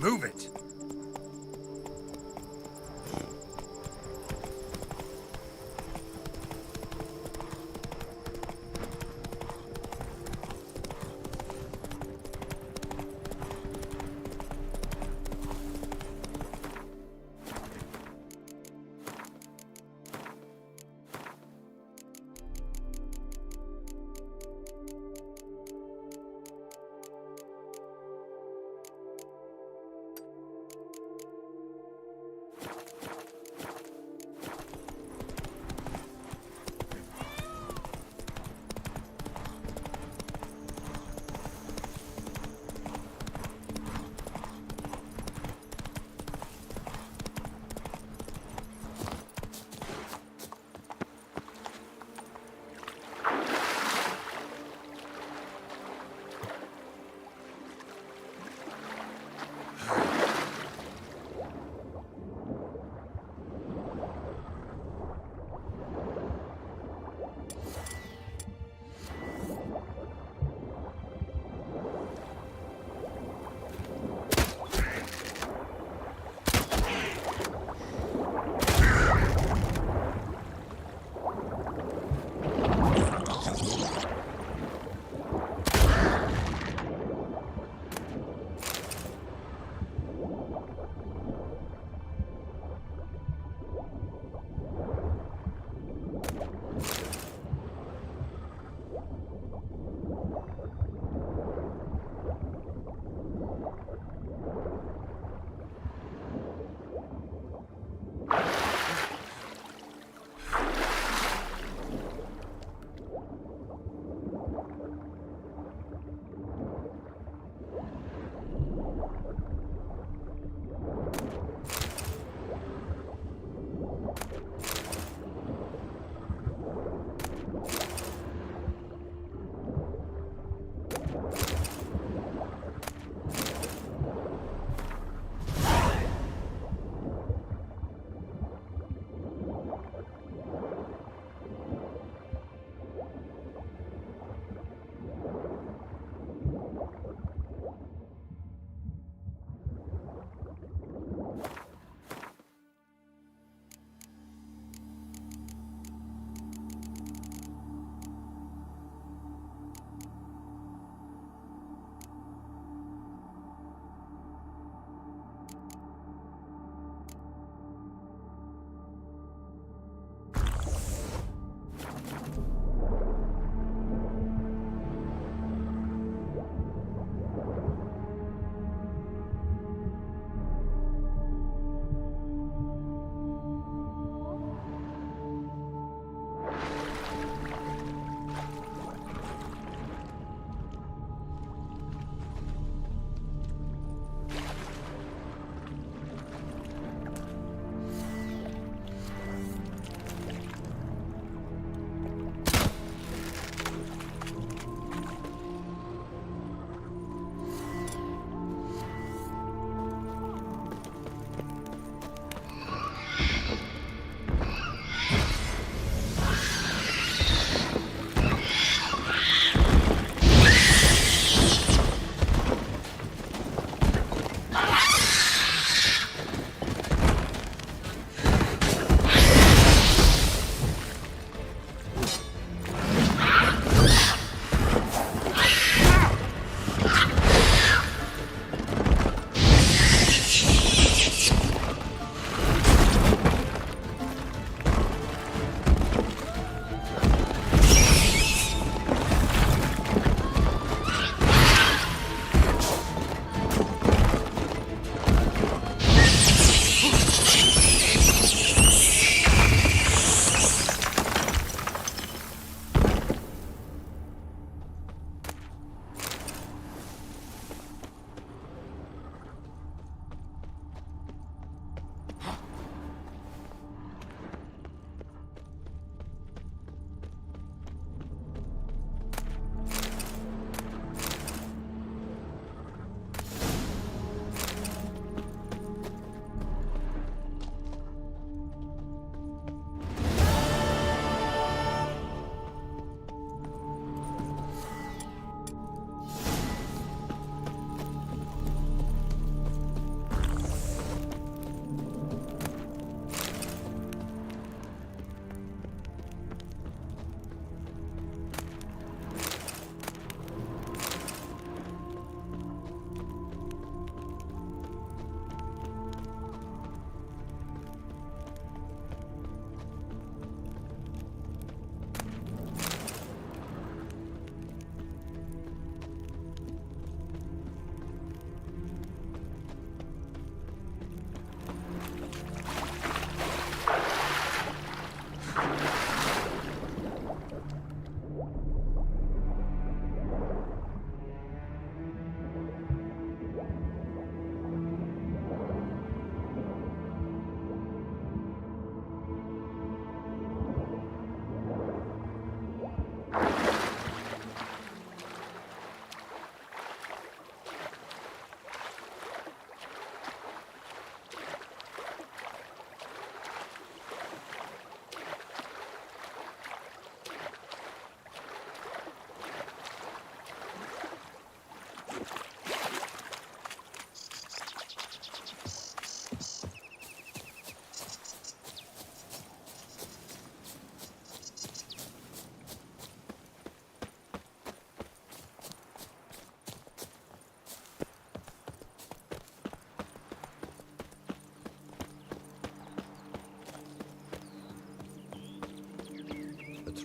Move it!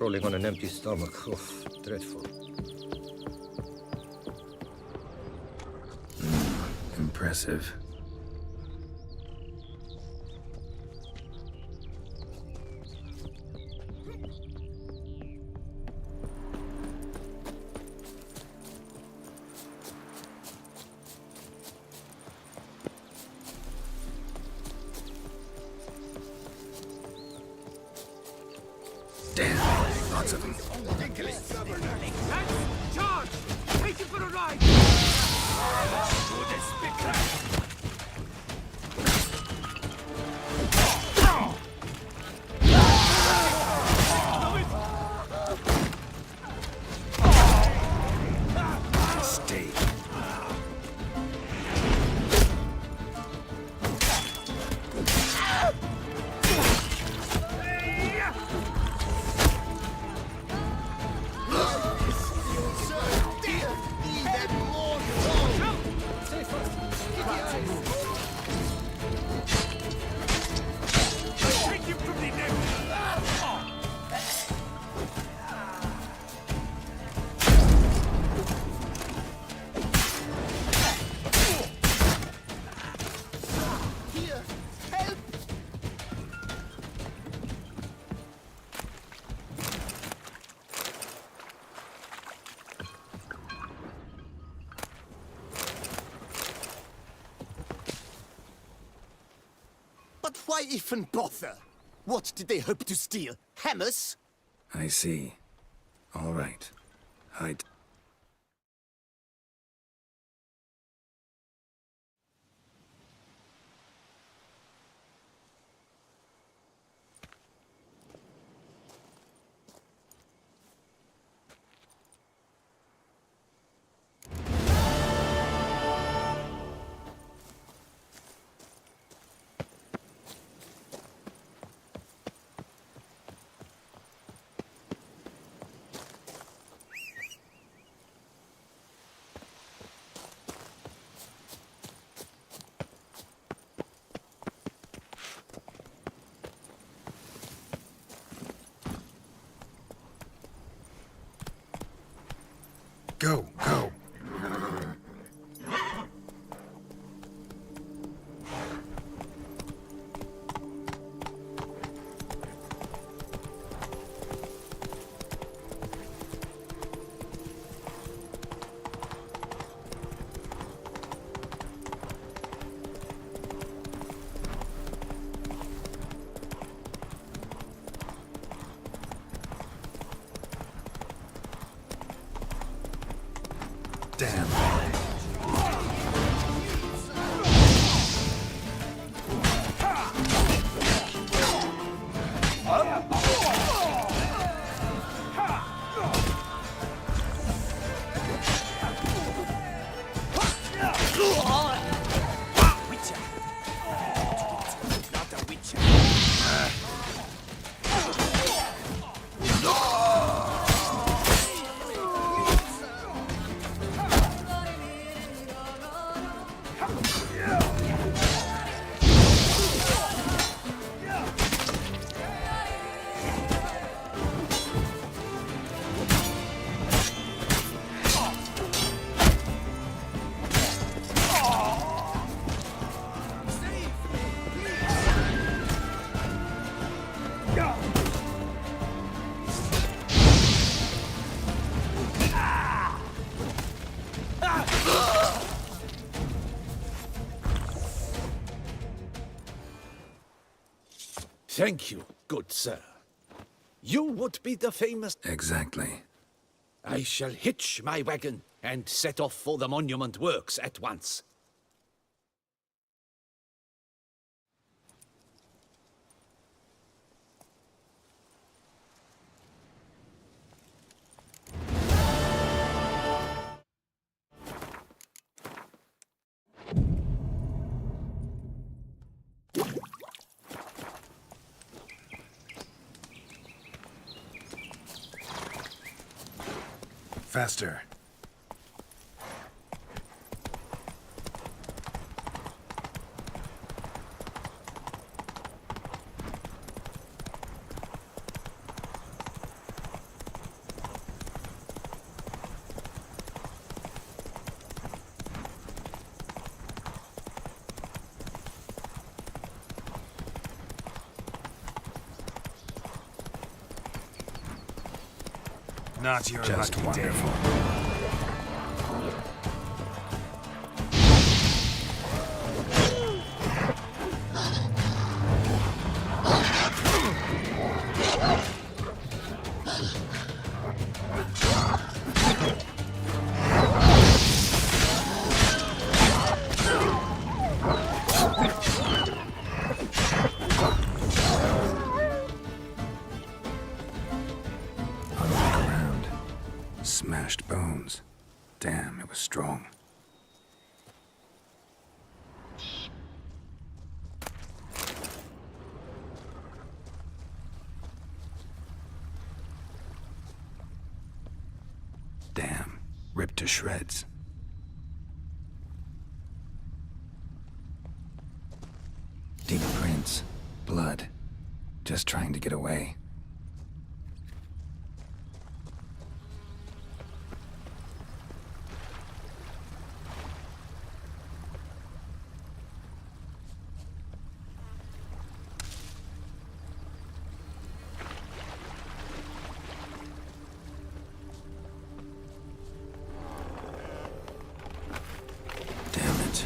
Patrolling on an empty stomach. Oof, dreadful. Impressive. Damn, lots of them. Charge! Take it for a ride! Stay. Take him from the neck! But why even bother? What did they hope to steal? Hammers? I see. All right. Hide. Go, go. Damn. Thank you, good sir. You would be the famous... Exactly. I shall hitch my wagon and set off for the monument works at once. Faster. Not your just wonderful. Smashed bones. Damn, it was strong. Damn, ripped to shreds. Deep prints, blood, just trying to get away. Damn it.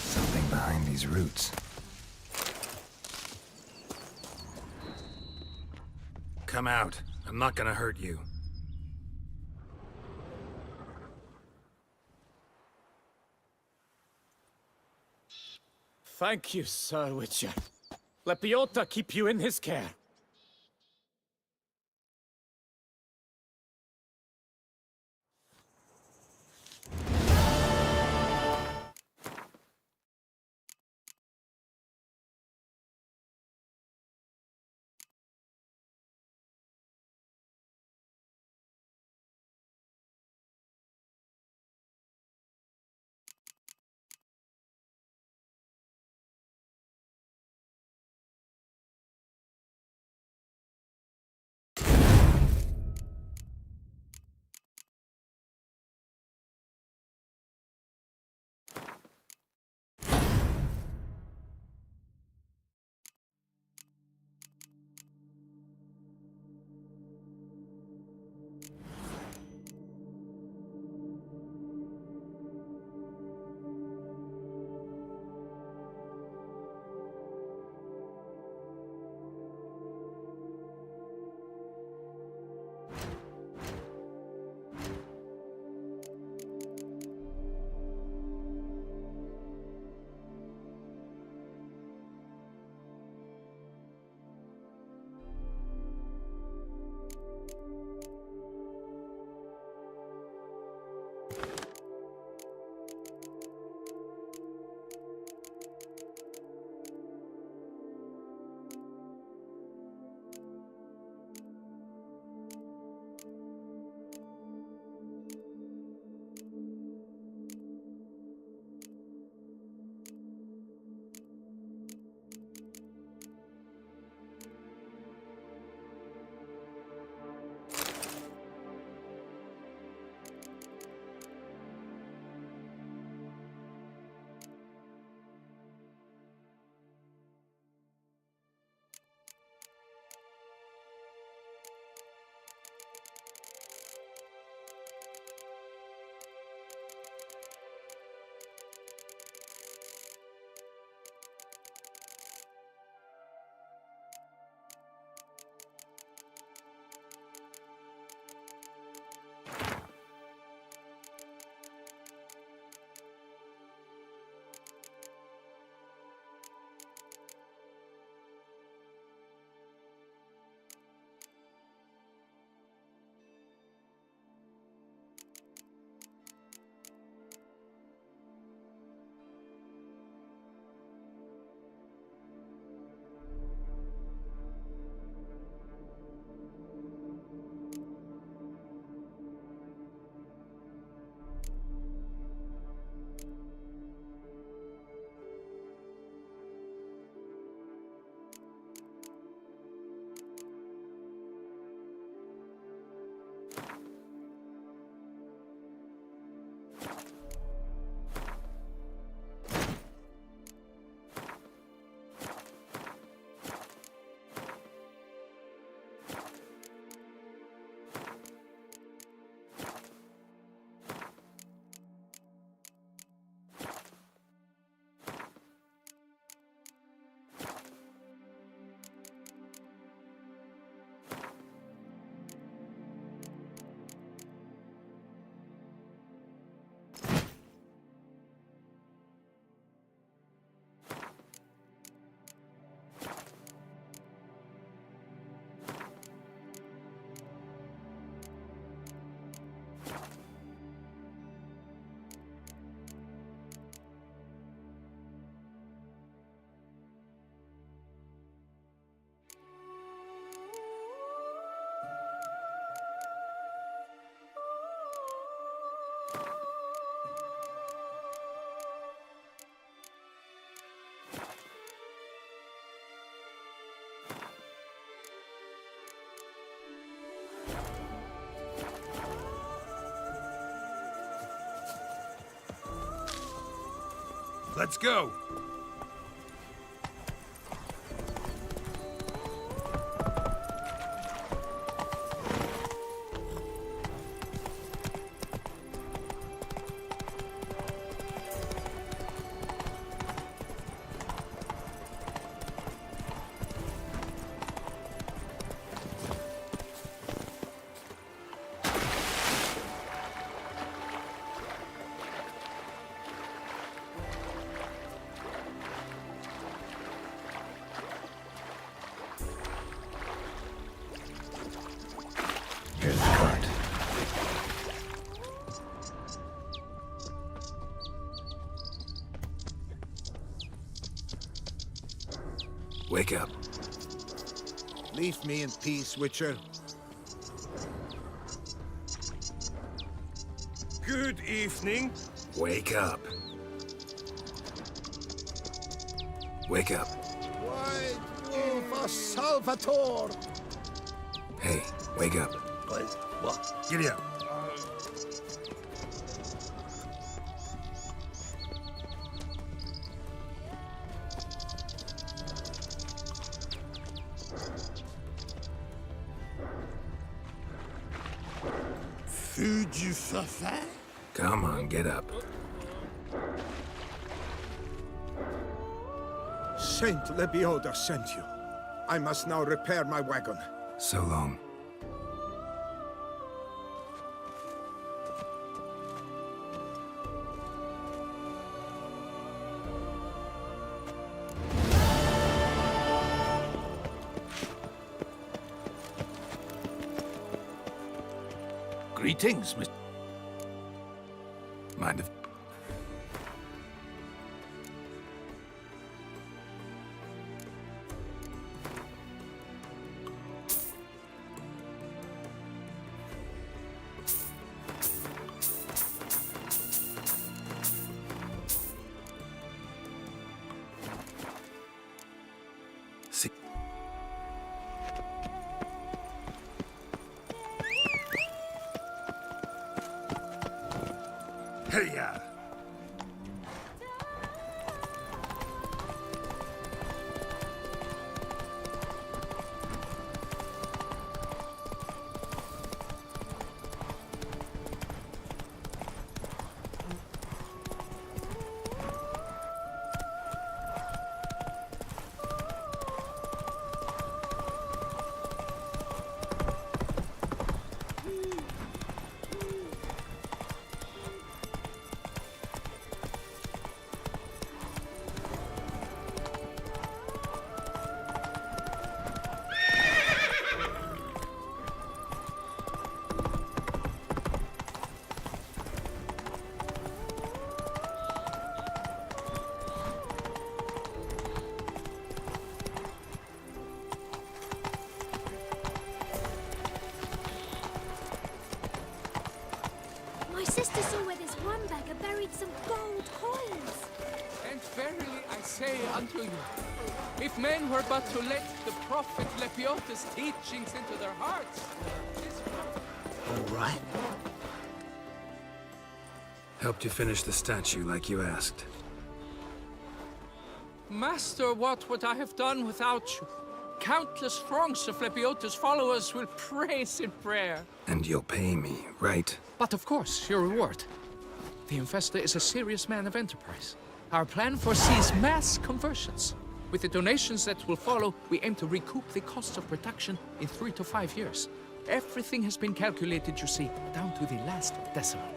Something behind these roots. Come out. I'm not gonna hurt you. Thank you, Sir Witcher. Let Biota keep you in his care. Let's go. Here's the cart. Wake up. Leave me in peace, Witcher. Good evening. Wake up. Wake up. Why, for Salvatore! Hey, wake up. What? Giddy up. Feu du Fafin? Come on, get up. Saint Lebioda sent you. I must now repair my wagon. So long. Greetings, Mr. Mind if... See... Hey-ya! My sister saw where this one beggar buried some gold coins. And verily I say unto you, if men were but to let the prophet Lepiota's teachings into their hearts, this All right. Helped you finish the statue like you asked. Master, what would I have done without you? Countless throngs of Lepiota's followers will praise in prayer. And you'll pay me, right? But of course, your reward. The investor is a serious man of enterprise. Our plan foresees mass conversions. With the donations that will follow, we aim to recoup the cost of production in 3 to 5 years. Everything has been calculated, you see, down to the last decimal.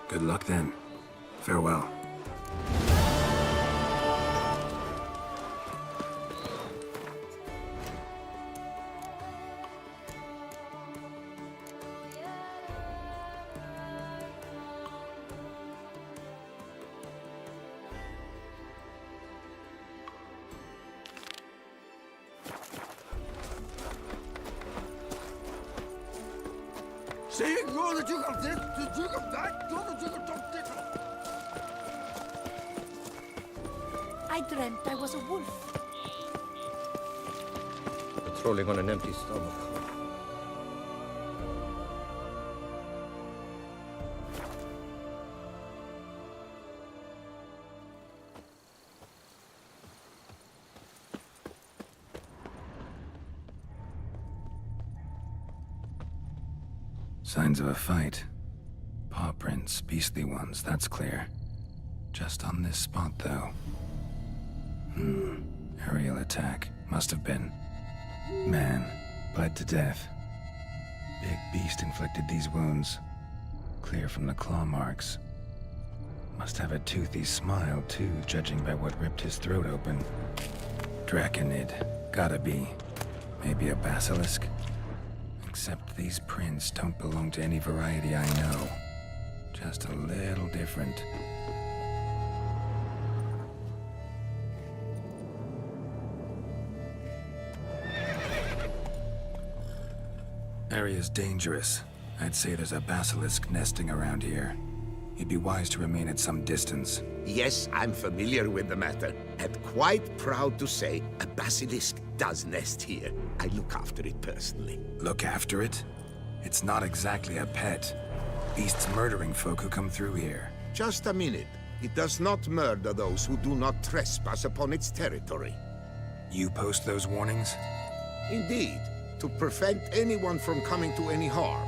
Good luck then. Farewell. I dreamt I was a wolf. Patrolling on an empty stomach. Signs of a fight. Paw prints, beastly ones, that's clear. Just on this spot, though. Aerial attack. Must have been. Man, bled to death. Big beast inflicted these wounds. Clear from the claw marks. Must have a toothy smile, too, judging by what ripped his throat open. Draconid. Gotta be. Maybe a basilisk? Except these prints don't belong to any variety I know. Just a little different. Area's dangerous. I'd say there's a basilisk nesting around here. You'd be wise to remain at some distance. Yes, I'm familiar with the matter, and quite proud to say a basilisk does nest here. I look after it personally. Look after it? It's not exactly a pet. Beasts murdering folk who come through here. Just a minute. It does not murder those who do not trespass upon its territory. You post those warnings? Indeed, to prevent anyone from coming to any harm.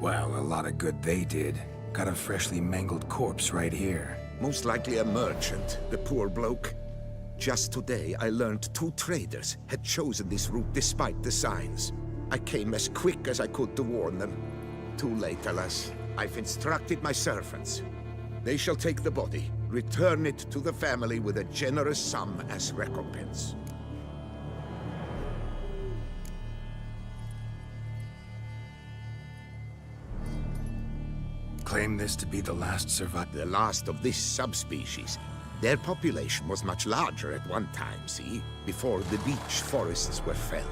Well, a lot of good they did. Got a freshly mangled corpse right here. Most likely a merchant, the poor bloke. Just today, I learned 2 traders had chosen this route despite the signs. I came as quick as I could to warn them. Too late, alas. I've instructed my servants. They shall take the body, return it to the family with a generous sum as recompense. Claim this to be the last survivor. The last of this subspecies. Their population was much larger at one time, see? Before the beech forests were felled.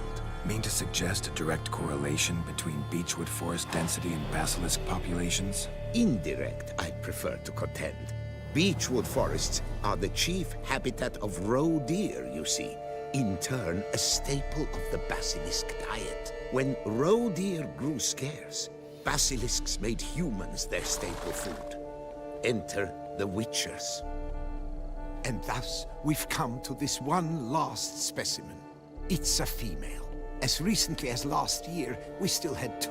Mean to suggest a direct correlation between beechwood forest density and basilisk populations? Indirect, I prefer to contend. Beechwood forests are the chief habitat of roe deer, you see. In turn, a staple of the basilisk diet. When roe deer grew scarce, basilisks made humans their staple food. Enter the Witchers. And thus, we've come to this one last specimen. It's a female. As recently as last year, we still had 2.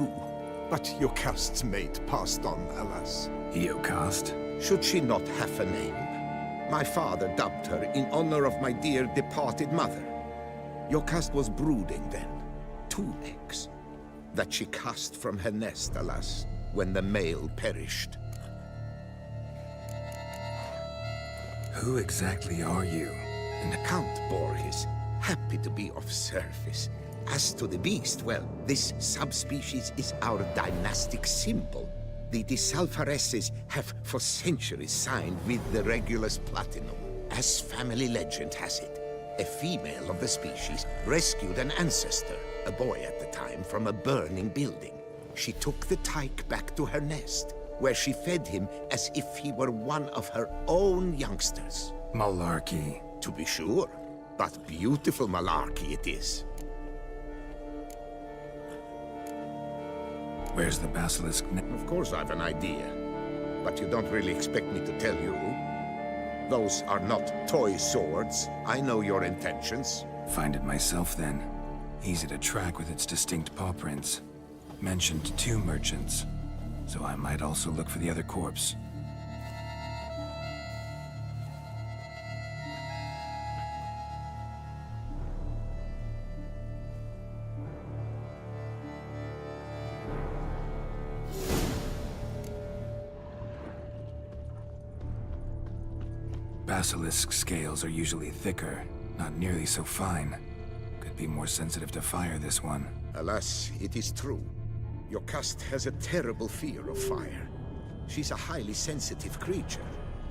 But Yokast's mate passed on, alas. Eocast? Should she not have a name? My father dubbed her in honor of my dear departed mother. Yokast was brooding then. 2 eggs. That she cast from her nest, alas, when the male perished. Who exactly are you? And Count Borges, happy to be of service. As to the beast, well, this subspecies is our dynastic symbol. The Disalfareses have for centuries signed with the Regulus Platinum. As family legend has it, a female of the species rescued an ancestor, a boy at the time, from a burning building. She took the tyke back to her nest, where she fed him as if he were one of her own youngsters. Malarkey. To be sure, but beautiful malarkey it is. Where's the basilisk? Of course I've an idea, but you don't really expect me to tell you. Those are not toy swords. I know your intentions. Find it myself, then. Easy to track with its distinct paw prints. Mentioned 2 merchants, so I might also look for the other corpse. Basilisk scales are usually thicker, not nearly so fine. Could be more sensitive to fire, this one. Alas, it is true. Yokast has a terrible fear of fire. She's a highly sensitive creature.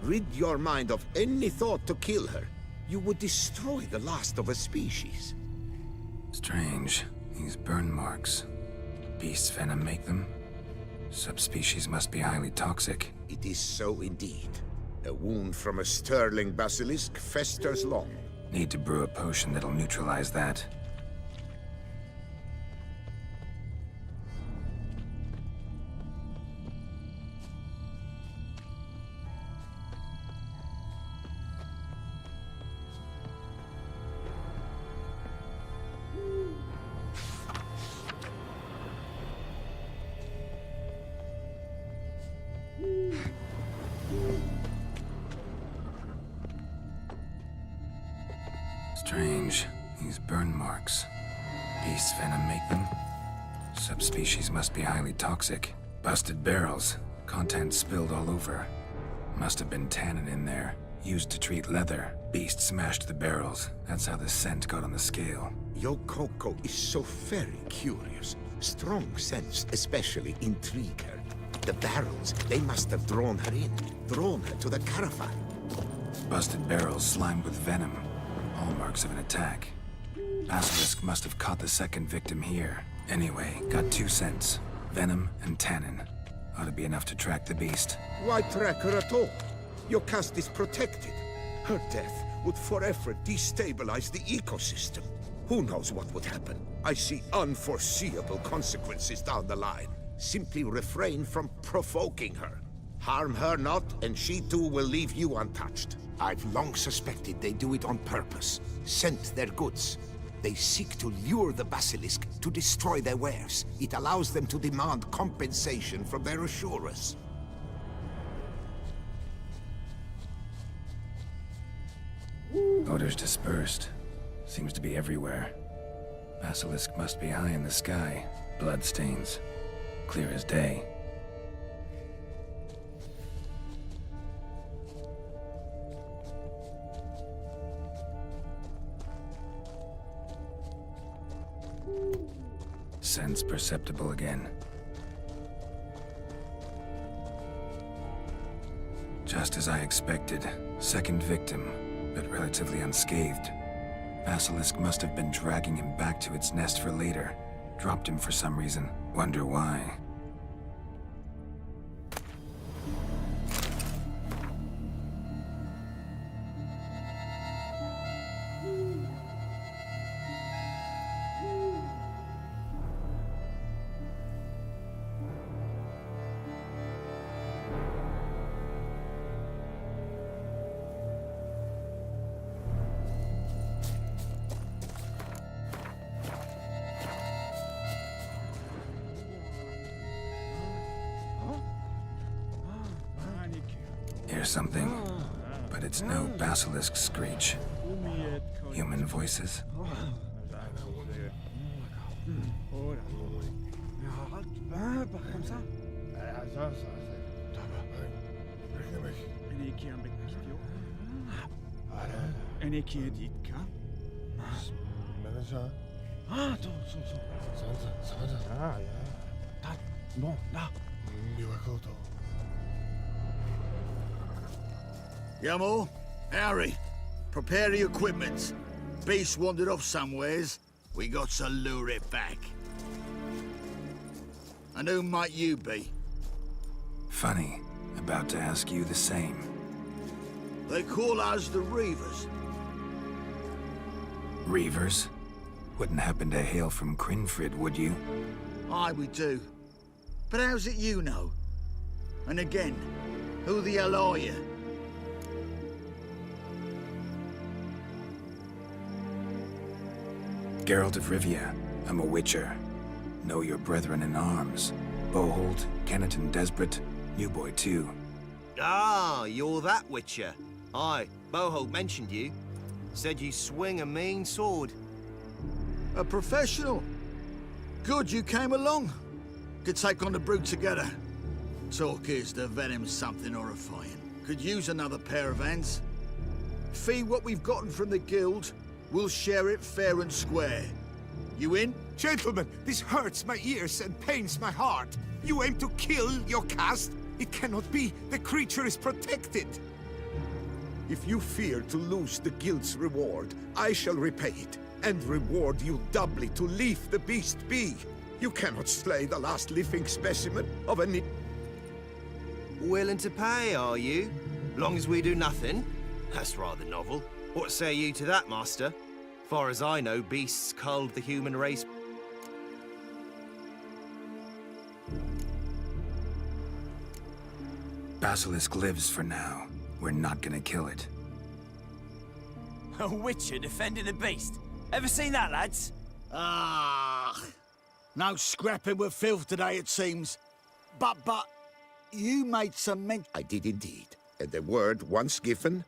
Rid your mind of any thought to kill her. You would destroy the last of a species. Strange. These burn marks. Beast's venom make them? Subspecies must be highly toxic. It is so indeed. A wound from a sterling basilisk festers long. Need to brew a potion that'll neutralize that. burn marks. Beast's venom make them? Subspecies must be highly toxic. Busted barrels. Contents spilled all over. Must have been tannin in there. Used to treat leather. Beast smashed the barrels. That's how the scent got on the scale. Your Coco is so very curious. Strong sense especially intrigue her. The barrels, they must have drawn her in. Drawn her to the caravan. Busted barrels slimed with venom. Hallmarks of an attack. Basilisk must have caught the second victim here. Anyway, got 2 scents. Venom and tannin. Ought to be enough to track the beast. Why track her at all? Your caste is protected. Her death would forever destabilize the ecosystem. Who knows what would happen? I see unforeseeable consequences down the line. Simply refrain from provoking her. Harm her not, and she too will leave you untouched. I've long suspected they do it on purpose. Scent their goods. They seek to lure the basilisk to destroy their wares. It allows them to demand compensation from their assurers. Odors dispersed. Seems to be everywhere. Basilisk must be high in the sky. Bloodstains. Clear as day. Sense perceptible again. Just as I expected. Second victim, but relatively unscathed. Basilisk must have been dragging him back to its nest for later. Dropped him for some reason. Wonder why. Hear something, but it's no basilisk screech. Human voices. Yamo, Harry, prepare the equipment. Beast wandered off somewheres. We got to lure it back. And who might you be? Funny. About to ask you the same. They call us the Reavers. Reavers? Wouldn't happen to hail from Crinfrid, would you? Aye, we do. But how's it you know? And again, who the hell are you? Geralt of Rivia. I'm a witcher. Know your brethren in arms. Boholt, Kennet and Desperate, New Boy too. Ah, you're that witcher. Aye, Boholt mentioned you. Said you swing a mean sword. A professional. Good you came along. Could take on the brute together. Talk is the venom's something horrifying. Could use another pair of hands. Fee what we've gotten from the guild. We'll share it fair and square. You in? Gentlemen, this hurts my ears and pains my heart. You aim to kill your caste? It cannot be. The creature is protected. If you fear to lose the guild's reward, I shall repay it, and reward you doubly to leave the beast be. You cannot slay the last living specimen of an... Willing to pay, are you? Long as we do nothing? That's rather novel. What say you to that, master? Far as I know, beasts culled the human race. Basilisk lives for now. We're not gonna kill it. A witcher defending a beast. Ever seen that, lads? Ah, no scrapping with filth today, it seems. But, you made some mention... I did indeed. And the word once given...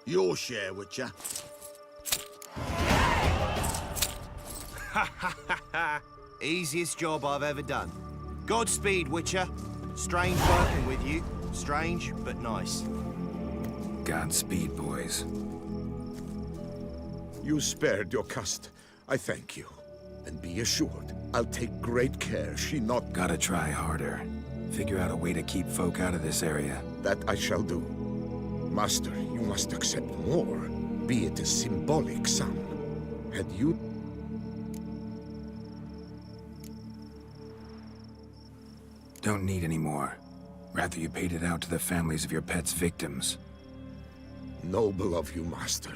Your share, Witcher. Easiest job I've ever done. Godspeed, Witcher. Strange working with you. Strange, but nice. Godspeed, boys. You spared your cust. I thank you. And be assured, I'll take great care she not... Gotta try harder. Figure out a way to keep folk out of this area. That I shall do. Master, you must accept more, be it a symbolic sum. Had you... Don't need any more. Rather you paid it out to the families of your pet's victims. Noble of you, Master.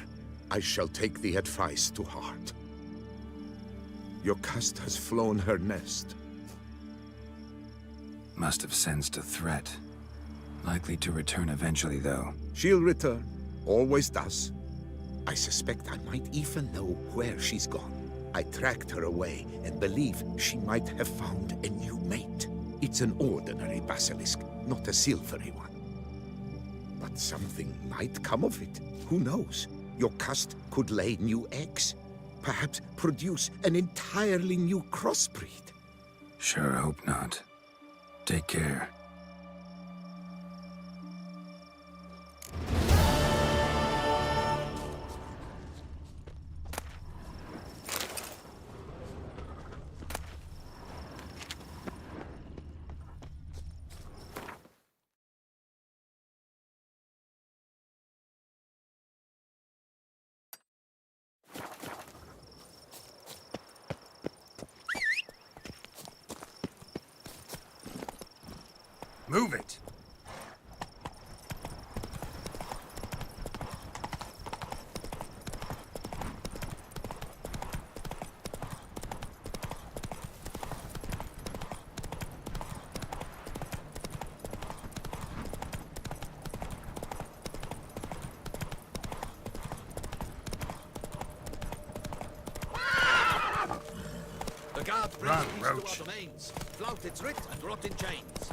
I shall take the advice to heart. Your cust has flown her nest. Must have sensed a threat. Likely to return eventually, though. She'll return. Always does. I suspect I might even know where she's gone. I tracked her away and believe she might have found a new mate. It's an ordinary basilisk, not a silvery one. But something might come of it. Who knows? Your cust could lay new eggs. Perhaps produce an entirely new crossbreed. Sure hope not. Take care. Move it! The guard brings Run, peace Roach. to our domains. Flout its writ and rot in chains.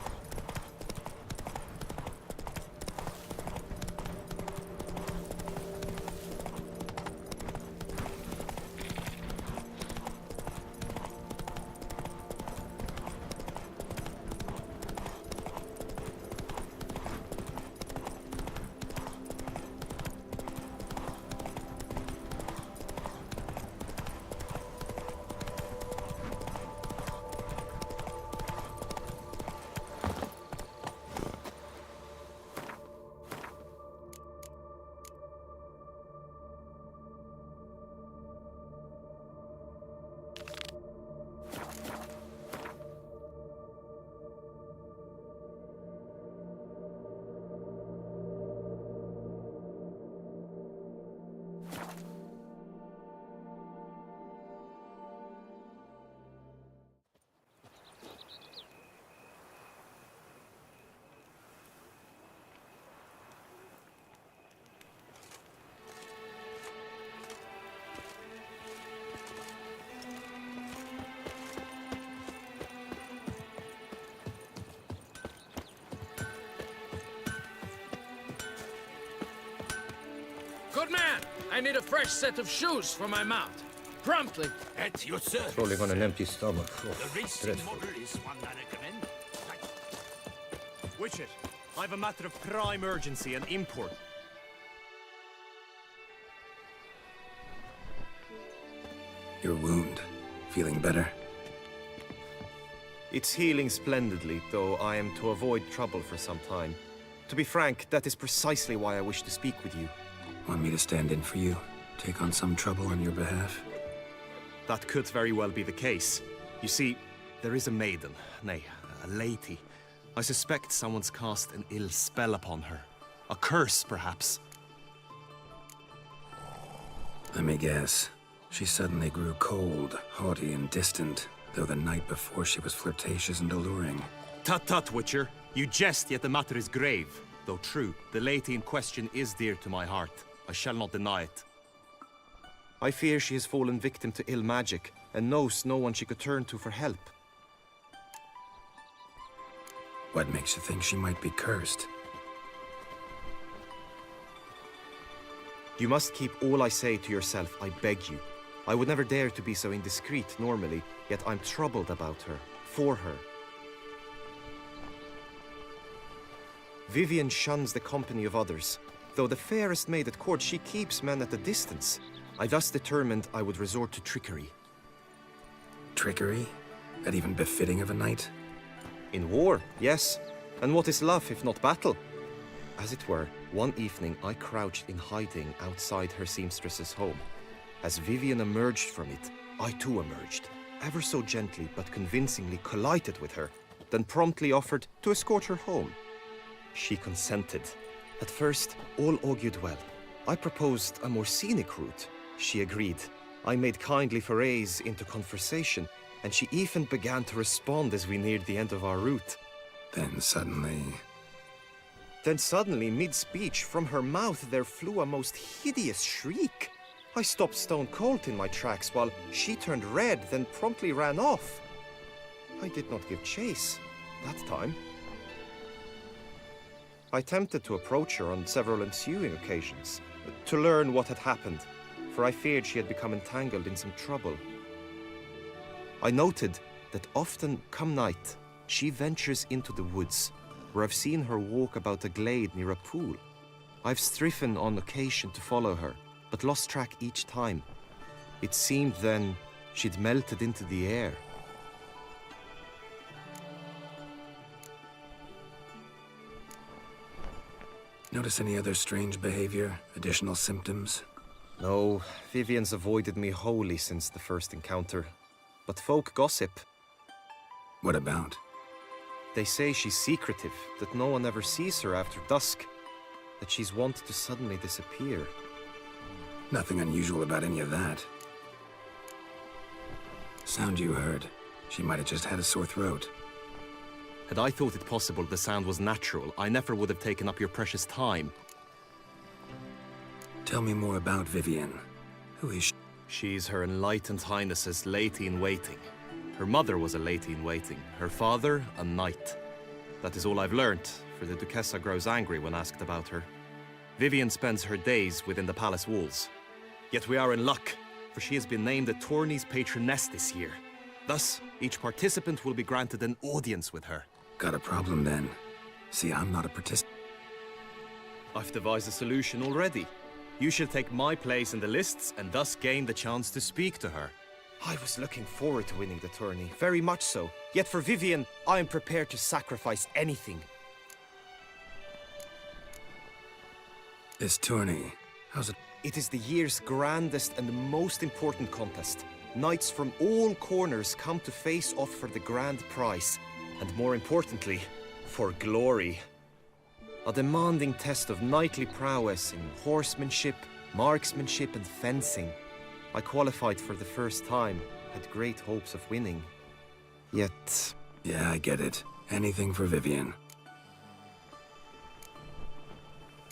Good man! I need a fresh set of shoes for my mount. Promptly. At your service. Trolling on an empty stomach. Oh, The racing dreadful. model is one I recommend. Witcher, I've a matter of prime urgency and import. Your wound. Feeling better? It's healing splendidly, though I am to avoid trouble for some time. To be frank, that is precisely why I wish to speak with you. Want me to stand in for you? Take on some trouble on your behalf? That could very well be the case. You see, there is a maiden, nay, a lady. I suspect someone's cast an ill spell upon her. A curse, perhaps. Let me guess. She suddenly grew cold, haughty, and distant, though the night before she was flirtatious and alluring. Tut tut, Witcher. You jest, yet the matter is grave. Though true, the lady in question is dear to my heart. I shall not deny it. I fear she has fallen victim to ill magic, and knows no one she could turn to for help. What makes you think she might be cursed? You must keep all I say to yourself, I beg you. I would never dare to be so indiscreet normally, yet I'm troubled about her, for her. Vivian shuns the company of others. Though the fairest maid at court, she keeps men at a distance. I thus determined I would resort to trickery. Trickery? That even befitting of a knight? In war, yes. And what is love if not battle? As it were, one evening I crouched in hiding outside her seamstress's home. As Vivian emerged from it, I too emerged, ever so gently but convincingly collided with her, then promptly offered to escort her home. She consented. At first, all augured well. I proposed a more scenic route. She agreed. I made kindly forays into conversation, and she even began to respond as we neared the end of our route. Then suddenly, mid-speech, from her mouth there flew a most hideous shriek. I stopped stone cold in my tracks while she turned red, then promptly ran off. I did not give chase that time. I attempted to approach her on several ensuing occasions, to learn what had happened, for I feared she had become entangled in some trouble. I noted that often, come night, she ventures into the woods, where I've seen her walk about a glade near a pool. I've striven on occasion to follow her, but lost track each time. It seemed then she'd melted into the air. notice any other strange behavior, additional symptoms? No, Vivian's avoided me wholly since the first encounter. But folk gossip. What about? They say she's secretive, that no one ever sees her after dusk, that she's wont to suddenly disappear. Nothing unusual about any of that. Sound you heard. She might have just had a sore throat. Had I thought it possible the sound was natural, I never would have taken up your precious time. Tell me more about Vivian. Who is she? She's Her Enlightened Highness's lady-in-waiting. Her mother was a lady-in-waiting, her father a knight. That is all I've learnt, for the Duchessa grows angry when asked about her. Vivian spends her days within the palace walls. Yet we are in luck, for she has been named the tourney's patroness this year. Thus, each participant will be granted an audience with her. Got a problem then. See, I'm not a participant. I've devised a solution already. You shall take my place in the lists and thus gain the chance to speak to her. I was looking forward to winning the tourney, very much so. Yet for Vivian, I am prepared to sacrifice anything. This tourney, how's it? It is the year's grandest and most important contest. Knights from all corners come to face off for the grand prize. And more importantly, for glory. A demanding test of knightly prowess in horsemanship, marksmanship and fencing. I qualified for the first time, had great hopes of winning. Yet... Yeah, I get it. Anything for Vivian.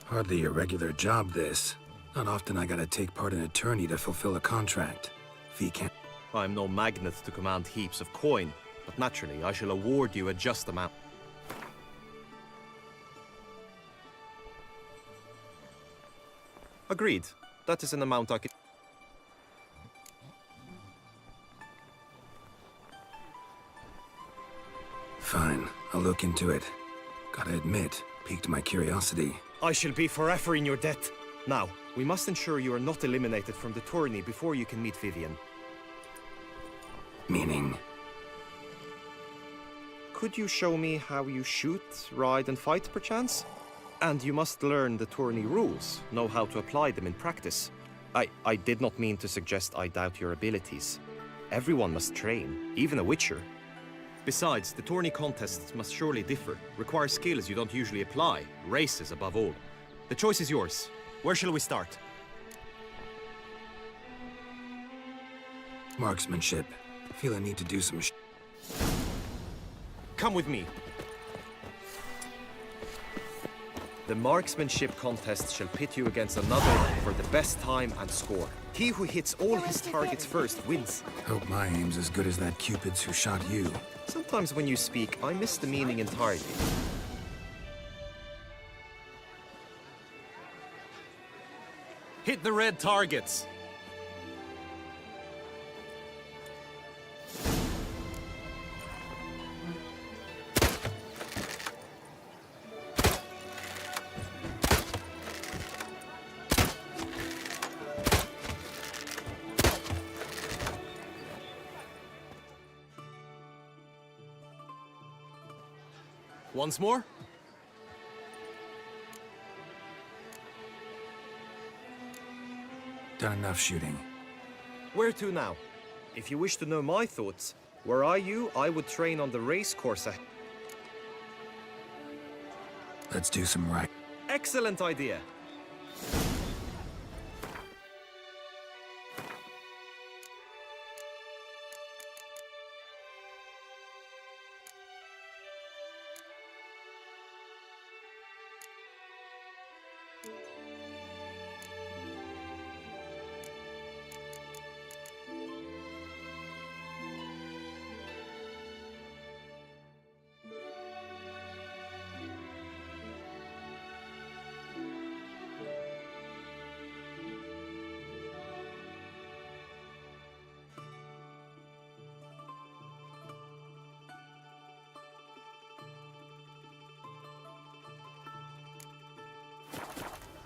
Hardly your regular job, this. Not often I gotta take part in a tourney to fulfill a contract. Fee can't... I'm no magnet to command heaps of coin, but naturally I shall award you a just amount. Agreed. That is an amount I can... Fine, I'll look into it. Gotta admit, piqued my curiosity. I shall be forever in your debt. Now, we must ensure you are not eliminated from the tourney before you can meet Vivian. Meaning? Could you show me how you shoot, ride and fight, perchance? And you must learn the tourney rules, know how to apply them in practice. I did not mean to suggest I doubt your abilities. Everyone must train, even a witcher. Besides, the tourney contests must surely differ, require skills you don't usually apply, races above all. The choice is yours. Where shall we start? Marksmanship. Feel I need to do some Come with me. The marksmanship contest shall pit you against another for the best time and score. He who hits all his targets first wins. Hope my aim's as good as that Cupid's who shot you. Sometimes when you speak, I miss the meaning entirely. Hit the red targets. Once more. Done enough shooting. Where to now? If you wish to know my thoughts, were I you, I would train on the race course. Let's do some right. Excellent idea.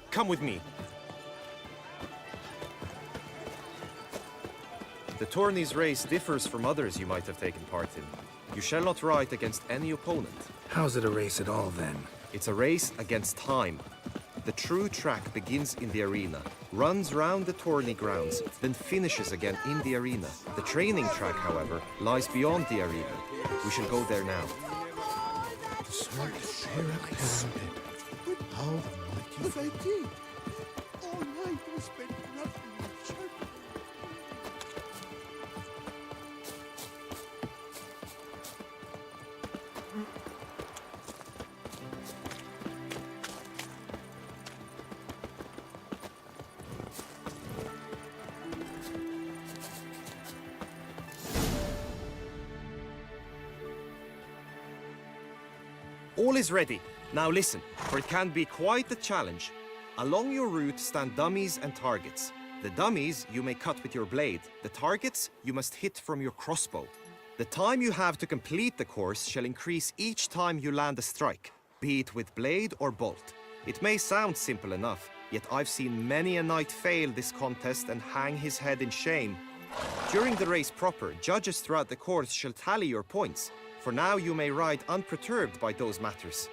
Come with me. The tourney's race differs from others you might have taken part in. You shall not ride against any opponent. How's it a race at all, then? It's a race against time. The true track begins in the arena, runs round the tourney grounds, then finishes again in the arena. The training track, however, lies beyond the arena. We shall go there now. How the mighty... I did. All night I spent nothing but church. All is ready. Now listen, for it can be quite a challenge. Along your route stand dummies and targets. The dummies you may cut with your blade. The targets you must hit from your crossbow. The time you have to complete the course shall increase each time you land a strike, be it with blade or bolt. It may sound simple enough, yet I've seen many a knight fail this contest and hang his head in shame. During the race proper, judges throughout the course shall tally your points. For now you may ride unperturbed by those matters.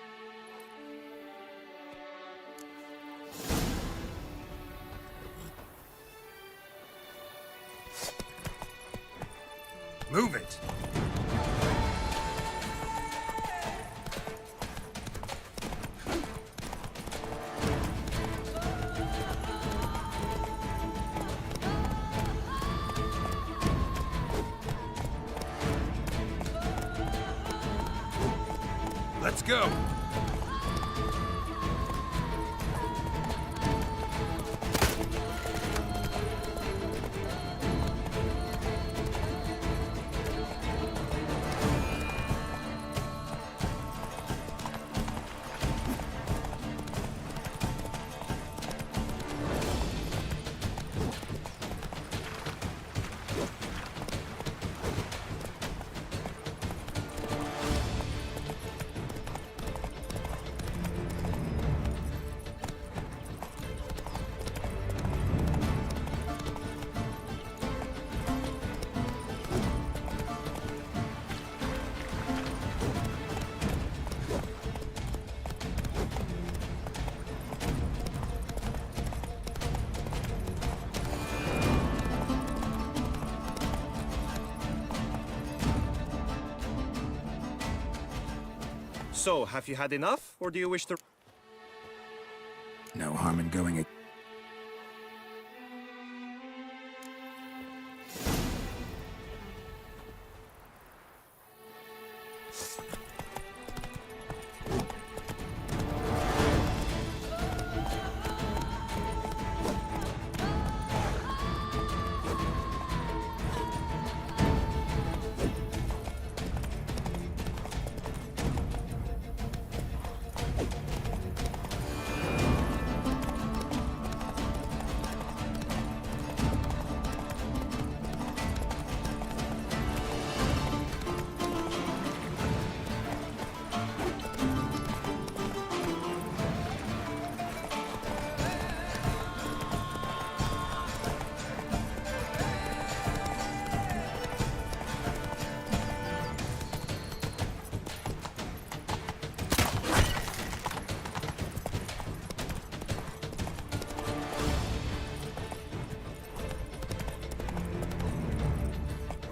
Move it! Let's go! So, have you had enough, or do you wish to... No harm in going...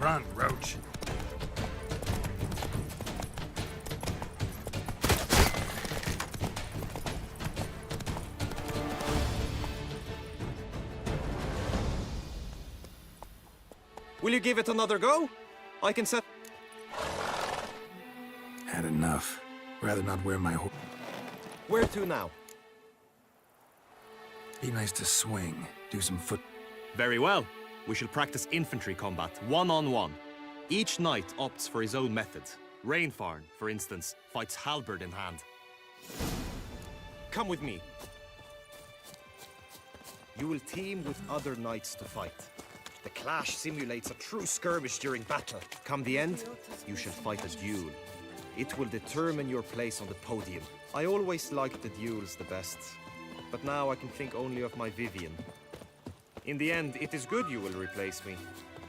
Run, Roach. Will you give it another go? I can set... Had enough. Rather not wear my horse. Where to now? Be nice to swing. Do some foot... Very well. We shall practice infantry combat, one-on-one. Each knight opts for his own method. Rainfarn, for instance, fights halberd in hand. Come with me. You will team with other knights to fight. The clash simulates a true skirmish during battle. Come the end, you shall fight a duel. It will determine your place on the podium. I always liked the duels the best, but now I can think only of my Vivian. In the end, it is good you will replace me.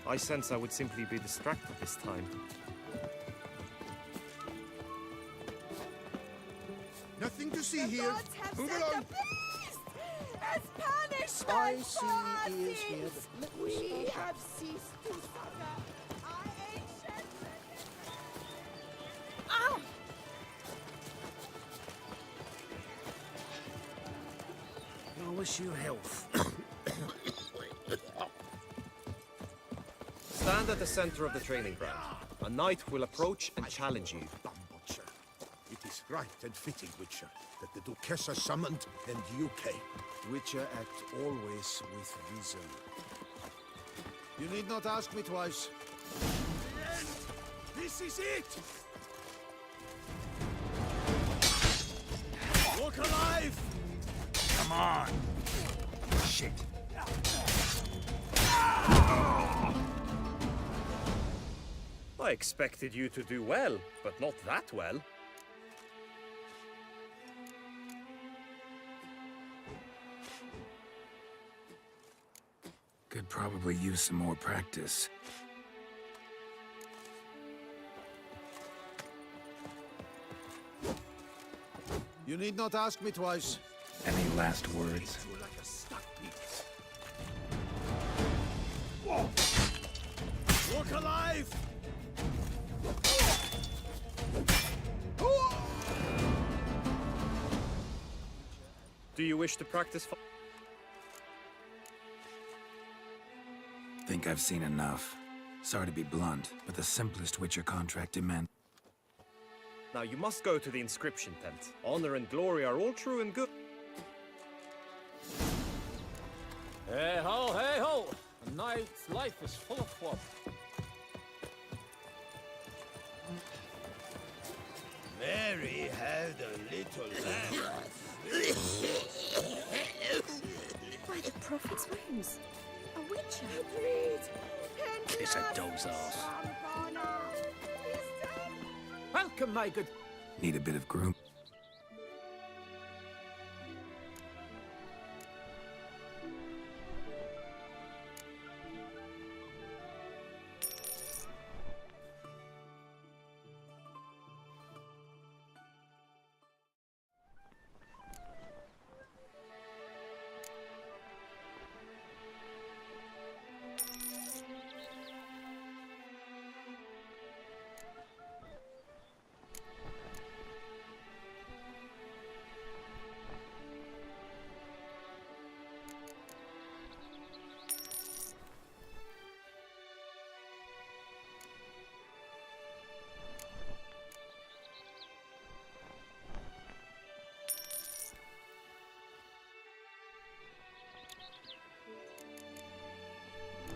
I sense I would simply be distracted this time. Nothing to see here. Move along. As punishment for our sins, we have ceased to suffer our ancient... Ow! I wish you health. Stand at the center of the training ground. A knight will approach and challenge you. Butcher. It is right and fitting, Witcher, that the Duchessa summoned and you came. Witcher act always with reason. You need not ask me twice. This is it! Look alive! Come on! Shit. I expected you to do well, but not that well. Could probably use some more practice. You need not ask me twice. Any last words? Look alive! Do you wish to practice? Think I've seen enough. Sorry to be blunt, but the simplest Witcher contract demands... Now you must go to the inscription tent. Honor and glory are all true and good. Hey ho, hey ho! A knight's life is full of fun. Mary had a little lamb. By the prophet's wounds. A witcher. It's a doze ass. Welcome, my good... Need a bit of groom.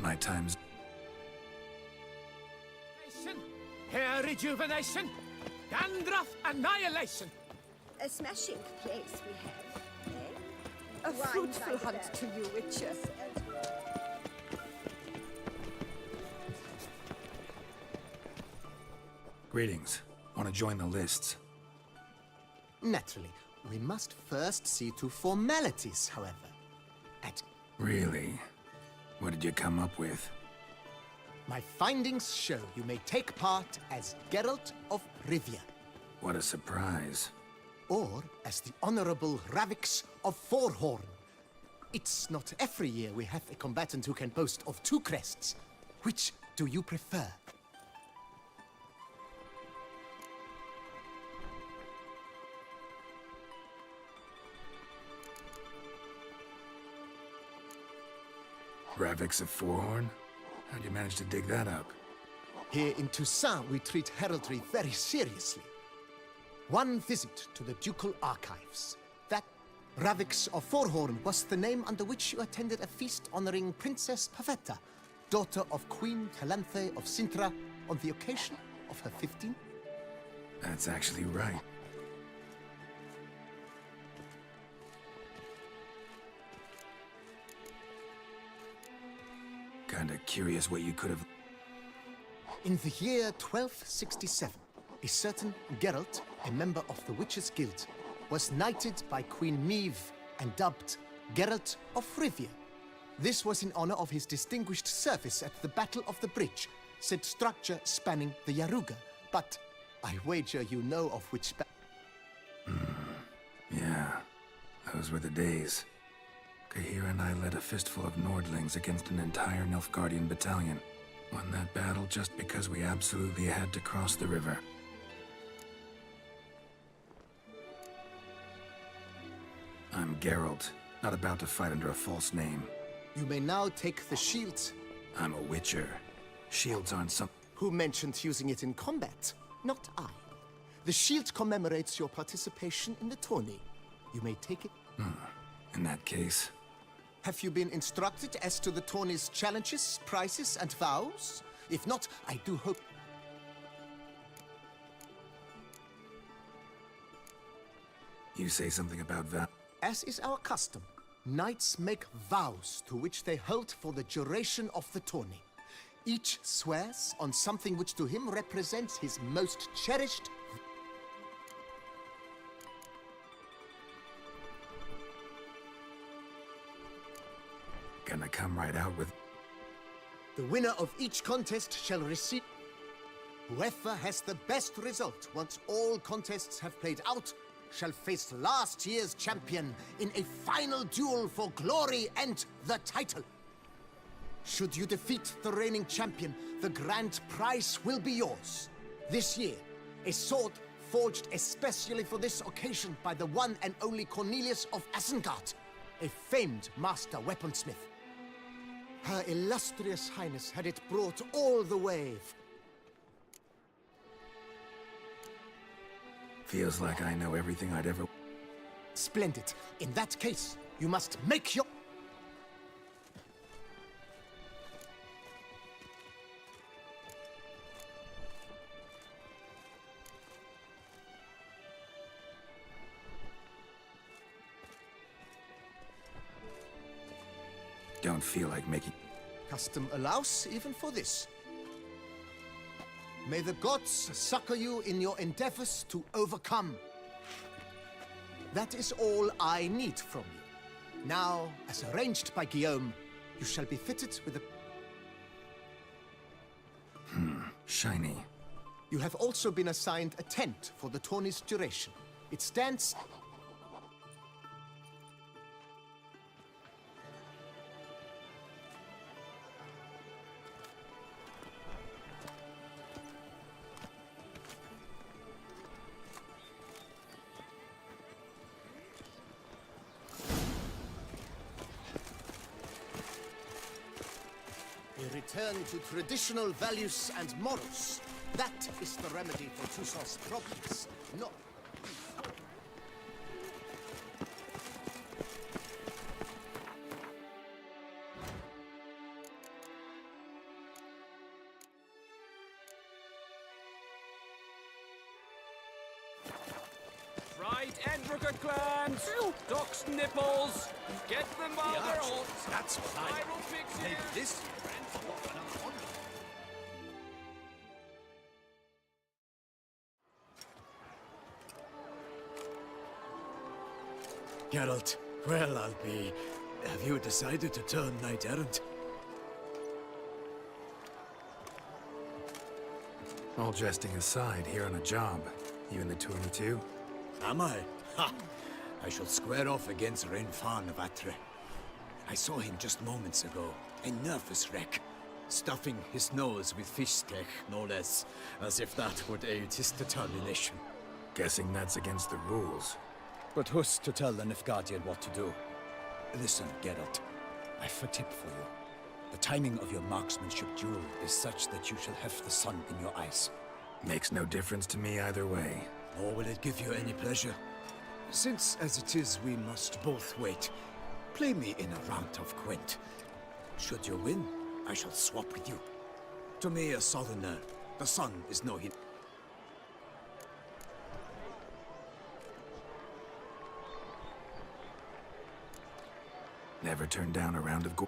My time's... Hair rejuvenation, dandruff annihilation. A smashing place we have, eh? A fruitful hunt to you, Witcher. Greetings. Want to join the lists? Naturally, we must first see to formalities, however. At Really? What did you come up with? my findings show you may take part as Geralt of Rivia, What a surprise. or as the Honorable Ravix of Forhorn. It's not every year we have a combatant who can boast of two crests, which do you prefer? Ravix of Fourhorn? How'd you manage to dig that up? Here in Toussaint, we treat heraldry very seriously. One visit to the ducal archives. That Ravix of Fourhorn was the name under which you attended a feast honoring Princess Pavetta, daughter of Queen Calanthe of Sintra, on the occasion of her 15th. That's actually right. Kinda curious what you could have... In the year 1267, a certain Geralt, a member of the Witches' Guild, was knighted by Queen Meve and dubbed Geralt of Rivia. This was in honor of his distinguished service at the Battle of the Bridge, said structure spanning the Yaruga. But I wager you know of which Yeah, those were the days. Kahira and I led a fistful of Nordlings against an entire Nilfgaardian battalion. Won that battle just because we absolutely had to cross the river. I'm Geralt, not about to fight under a false name. You may now take the shield. I'm a Witcher. Shields aren't some... Who mentioned using it in combat? Not I. The shield commemorates your participation in the tourney. You may take it. In that case... Have you been instructed as to the tourney's challenges, prizes, and vows? If not, I do hope... You say something about vow... As is our custom, knights make vows to which they hold for the duration of the tourney. Each swears on something which to him represents his most cherished... Gonna come right out with... The winner of each contest shall receive... Whoever has the best result once all contests have played out shall face last year's champion in a final duel for glory and the title. Should you defeat the reigning champion, the grand prize will be yours. This year, a sword forged especially for this occasion by the one and only Cornelius of Isengard, a famed master weaponsmith. Her illustrious highness had it brought all the way. Feels like I know everything I'd ever... Splendid. In that case, you must make your... Don't feel like making... Custom allows even for this. May the gods succor you in your endeavors to overcome. That is all I need from you. Now, as arranged by Guillaume, you shall be fitted with a... Shiny. You have also been assigned a tent for the tourney's duration. It stands... A return to traditional values and morals. That is the remedy for Toussaint's problems. No. Right, Endrooker clans! Ducks nipples! Get them while they're hot! That's what I Spiral pixies! made this. Geralt, well, I'll be... Have you decided to turn knight-errant? All jesting aside, here on a job. You in the tourney too? Am I? Ha! I shall square off against Renfan of Atre. I saw him just moments ago. A nervous wreck. stuffing his nose with fish steak, no less, as if that would aid his determination. Guessing that's against the rules. But who's to tell the Nefgadian what to do? Listen, Geralt, I've a tip for you. The timing of your marksmanship duel is such that you shall have the sun in your eyes. Makes no difference to me either way. Nor will it give you any pleasure. Since, as it is, we must both wait, play me in a round of Gwent. Should you win, I shall swap with you. To me, a southerner, the sun is no hint. Never turn down a round of go.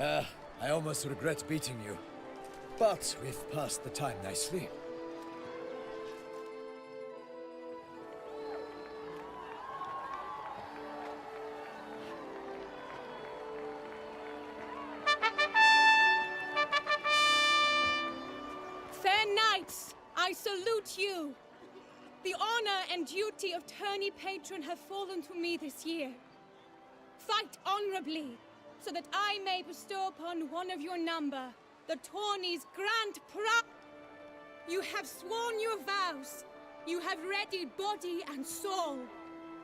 I almost regret beating you. But we've passed the time nicely. Fair knights, I salute you. The honor and duty of tourney patron have fallen to me this year. Fight honorably, so that I may bestow upon one of your number the tourney's grand prize. You have sworn your vows. You have readied body and soul.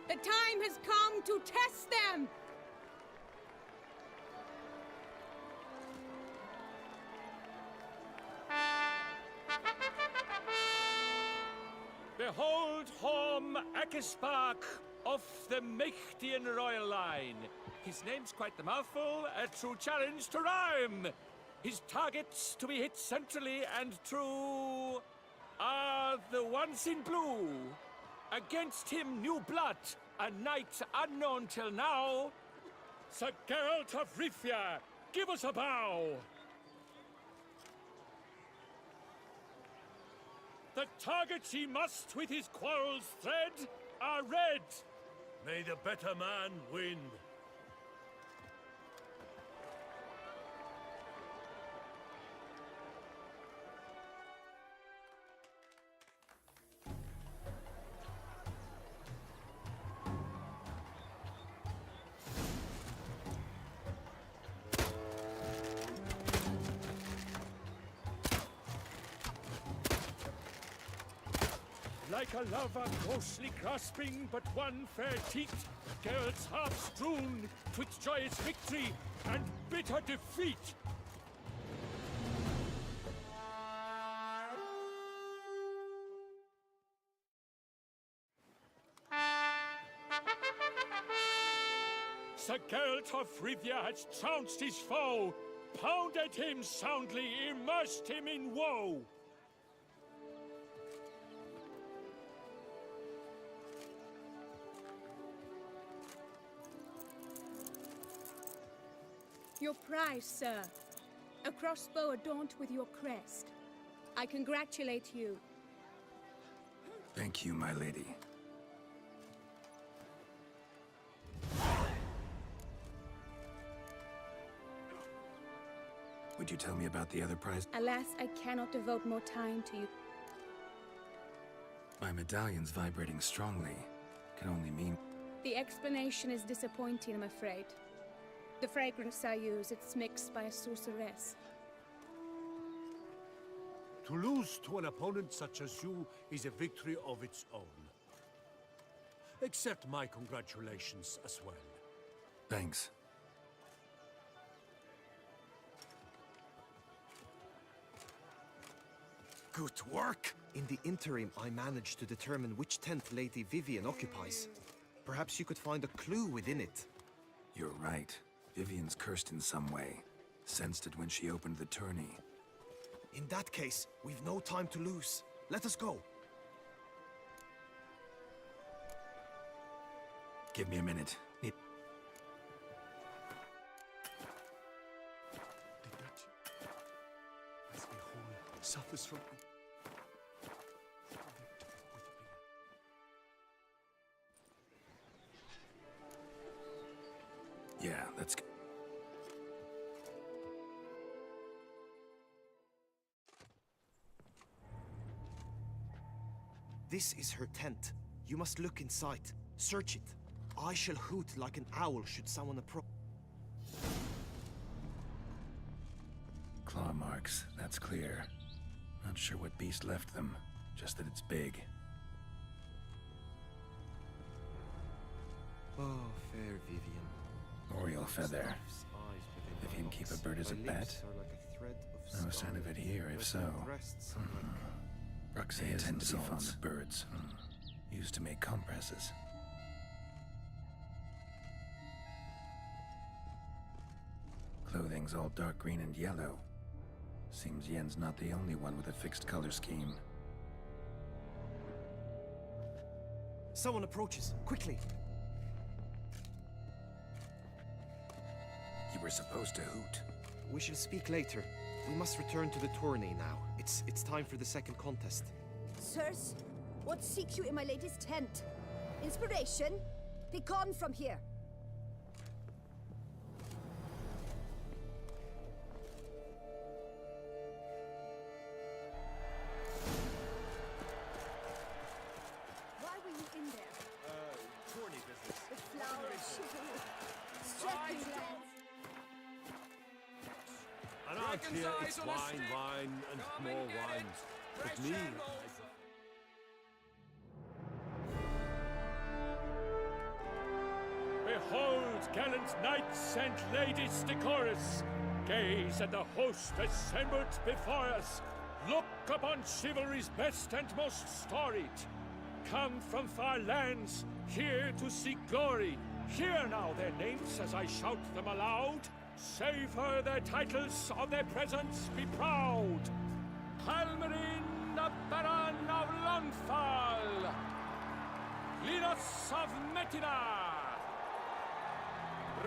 The time has come to test them. Behold Horm Akespark of the Mechtian royal line. His name's quite the mouthful, a true challenge to rhyme. His targets to be hit centrally and true are the ones in blue. Against him new blood, a knight unknown till now. Sir Geralt of Rivia, give us a bow. The targets he must with his quarrels thread are red. May the better man win. Like a lover ghostly grasping but one fair teat, Geralt's heart strewn twixt joyous victory and bitter defeat. Sir Geralt of Rivia has trounced his foe, pounded him soundly, immersed him in woe. Your prize, sir. A crossbow adorned with your crest. I congratulate you. Thank you, my lady. Would you tell me about the other prize? Alas, I cannot devote more time to you. My medallion's vibrating strongly. Can only mean... The explanation is disappointing, I'm afraid. The fragrance I use, it's mixed by a sorceress. To lose to an opponent such as you is a victory of its own. Accept my congratulations as well. Thanks. Good work! In the interim, I managed to determine which tent Lady Vivian occupies. Perhaps you could find a clue within it. You're right. Vivian's cursed in some way. Sensed it when she opened the tourney. In that case, we've no time to lose. Let us go. Give me a minute. As the whole suffers from... Yeah, let's go. This is her tent. You must look inside. Search it. I shall hoot like an owl should someone approach. Claw marks, that's clear. Not sure what beast left them, just that it's big. Oh, fair Vivian. Oriole feather. Vivian keep a bird as a pet? No sign of it here, if so. Bruxay tend to be fond of birds. Used to make compresses. Clothing's all dark green and yellow. Seems Yen's not the only one with a fixed color scheme. Someone approaches. Quickly! You were supposed to hoot. We shall speak later. We must return to the tourney now. It's time for the second contest. Sirs, what seeks you in my latest tent? Inspiration? Begone from here! Why were you in there? Tourney business. The flower of chivalry. Striking glance. Around here, it's wine, wine, and more wine. But me, Behold, gallant knights and ladies decorous, gaze at the host assembled before us. Look upon chivalry's best and most storied. Come from far lands, here to seek glory. Hear now their names as I shout them aloud. Savor their titles, of their presence be proud. Halmarin, the Baron of Lonfal. Linus of Metina.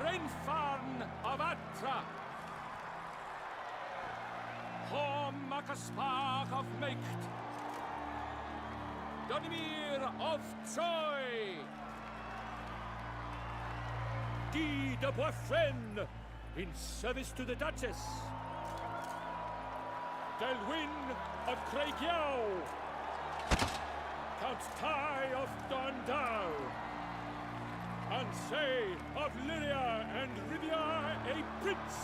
Reinfarn of Atra. Makaspark of Meikt. Donimir of Troy. Guy de Boisfren, in service to the Duchess. Delwyn of Craigiau. Count Tai of Dondal. Ansay of Lyria and Rivia a prince.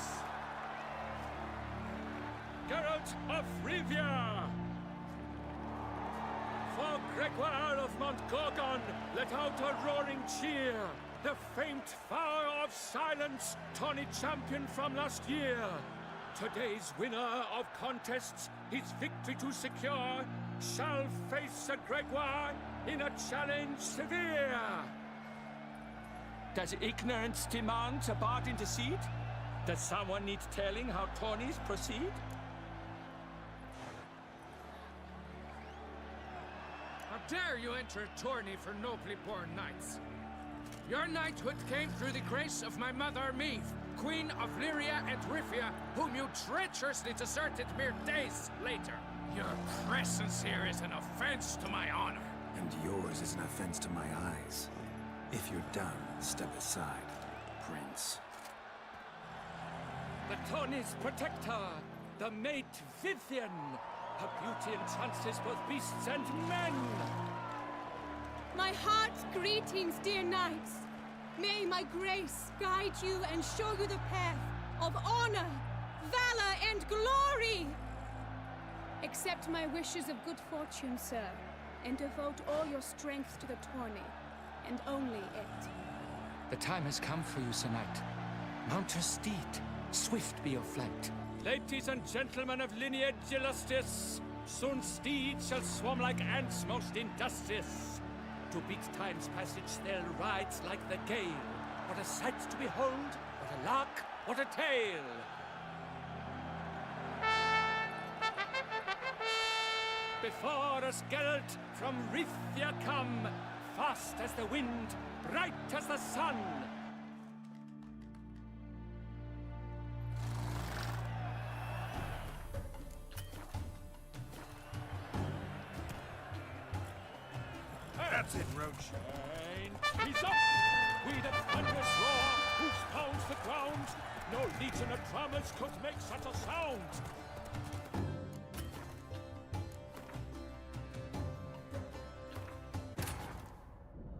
Geralt of Rivia. For Gregoire of Montgorgon, let out a roaring cheer. The faint fire of silence, tourney champion from last year. Today's winner of contests, his victory to secure, shall face a Gregoire in a challenge severe. Does ignorance demand a bard intercede? Does someone need telling how tourneys proceed? How dare you enter a tourney for nobly born knights? Your knighthood came through the grace of my mother, Meve, Queen of Lyria and Rivia, whom you treacherously deserted mere days later. Your presence here is an offense to my honor. And yours is an offense to my eyes. If you're done, step aside, Prince. The tourney's protector, the mate Vivian. Her beauty entrances both beasts and men. My heart's greetings, dear knights. May my grace guide you and show you the path of honor, valor, and glory. Accept my wishes of good fortune, sir, and devote all your strength to the tourney, and only it. The time has come for you, Sir Knight. Mount your steed. Swift be your flight. Ladies and gentlemen of lineage illustrious, soon steeds shall swarm like ants most industrious. To beat time's passage, they'll ride like the gale. What a sight to behold, what a lark, what a tale! Before us Geralt from Rithia come, fast as the wind, bright as the sun. that's it, Roach. And he's up! We the thunderous roar, whose pounds the ground. No legion of drummers could make such a sound.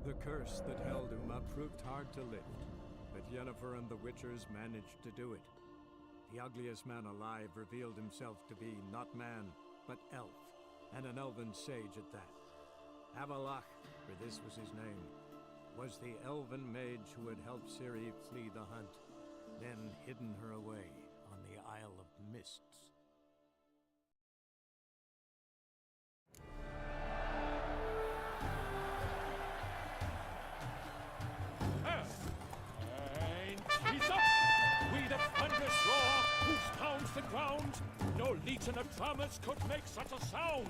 The curse that held Uma proved hard to lift, but Yennefer and the Witchers managed to do it. The ugliest man alive revealed himself to be not man, but elf, and an elven sage at that. Avalach, for this was his name, was the elven mage who had helped Ciri flee the hunt, then hidden her away on the Isle of Mists. And he's up! We the thunderous roar, whose pounds the ground. No legion of drummers could make such a sound.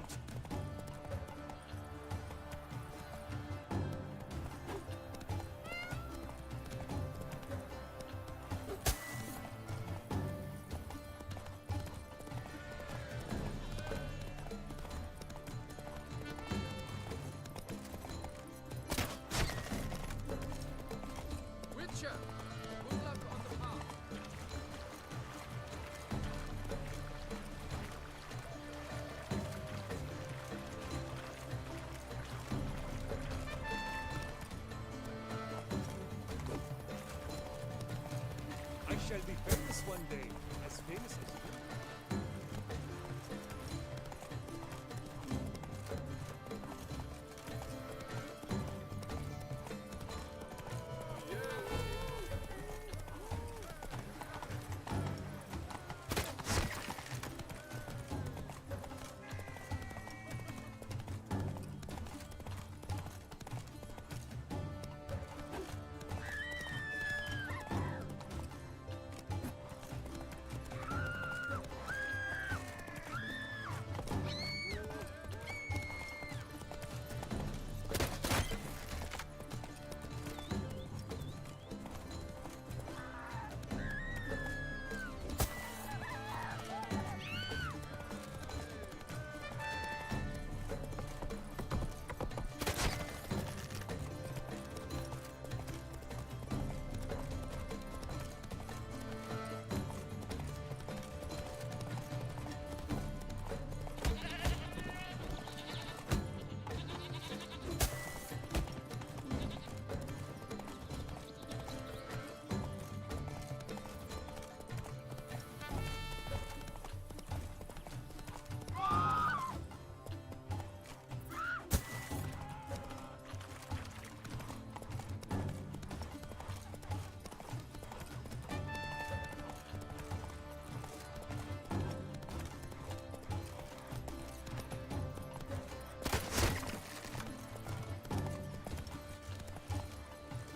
us one day, as famous as you.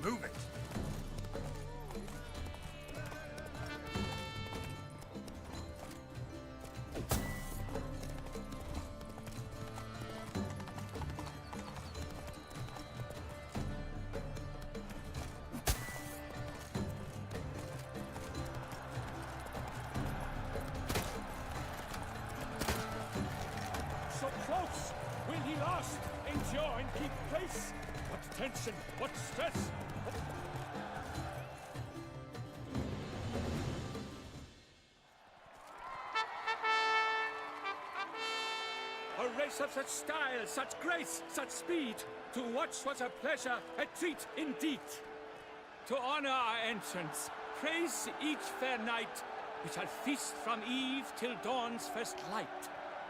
Move it! So close! Will he last? Endure and keep pace? What tension, what stress! A race of such style, such grace, such speed. To watch was a pleasure, a treat indeed. To honor our entrance, praise each fair knight. We shall feast from eve till dawn's first light.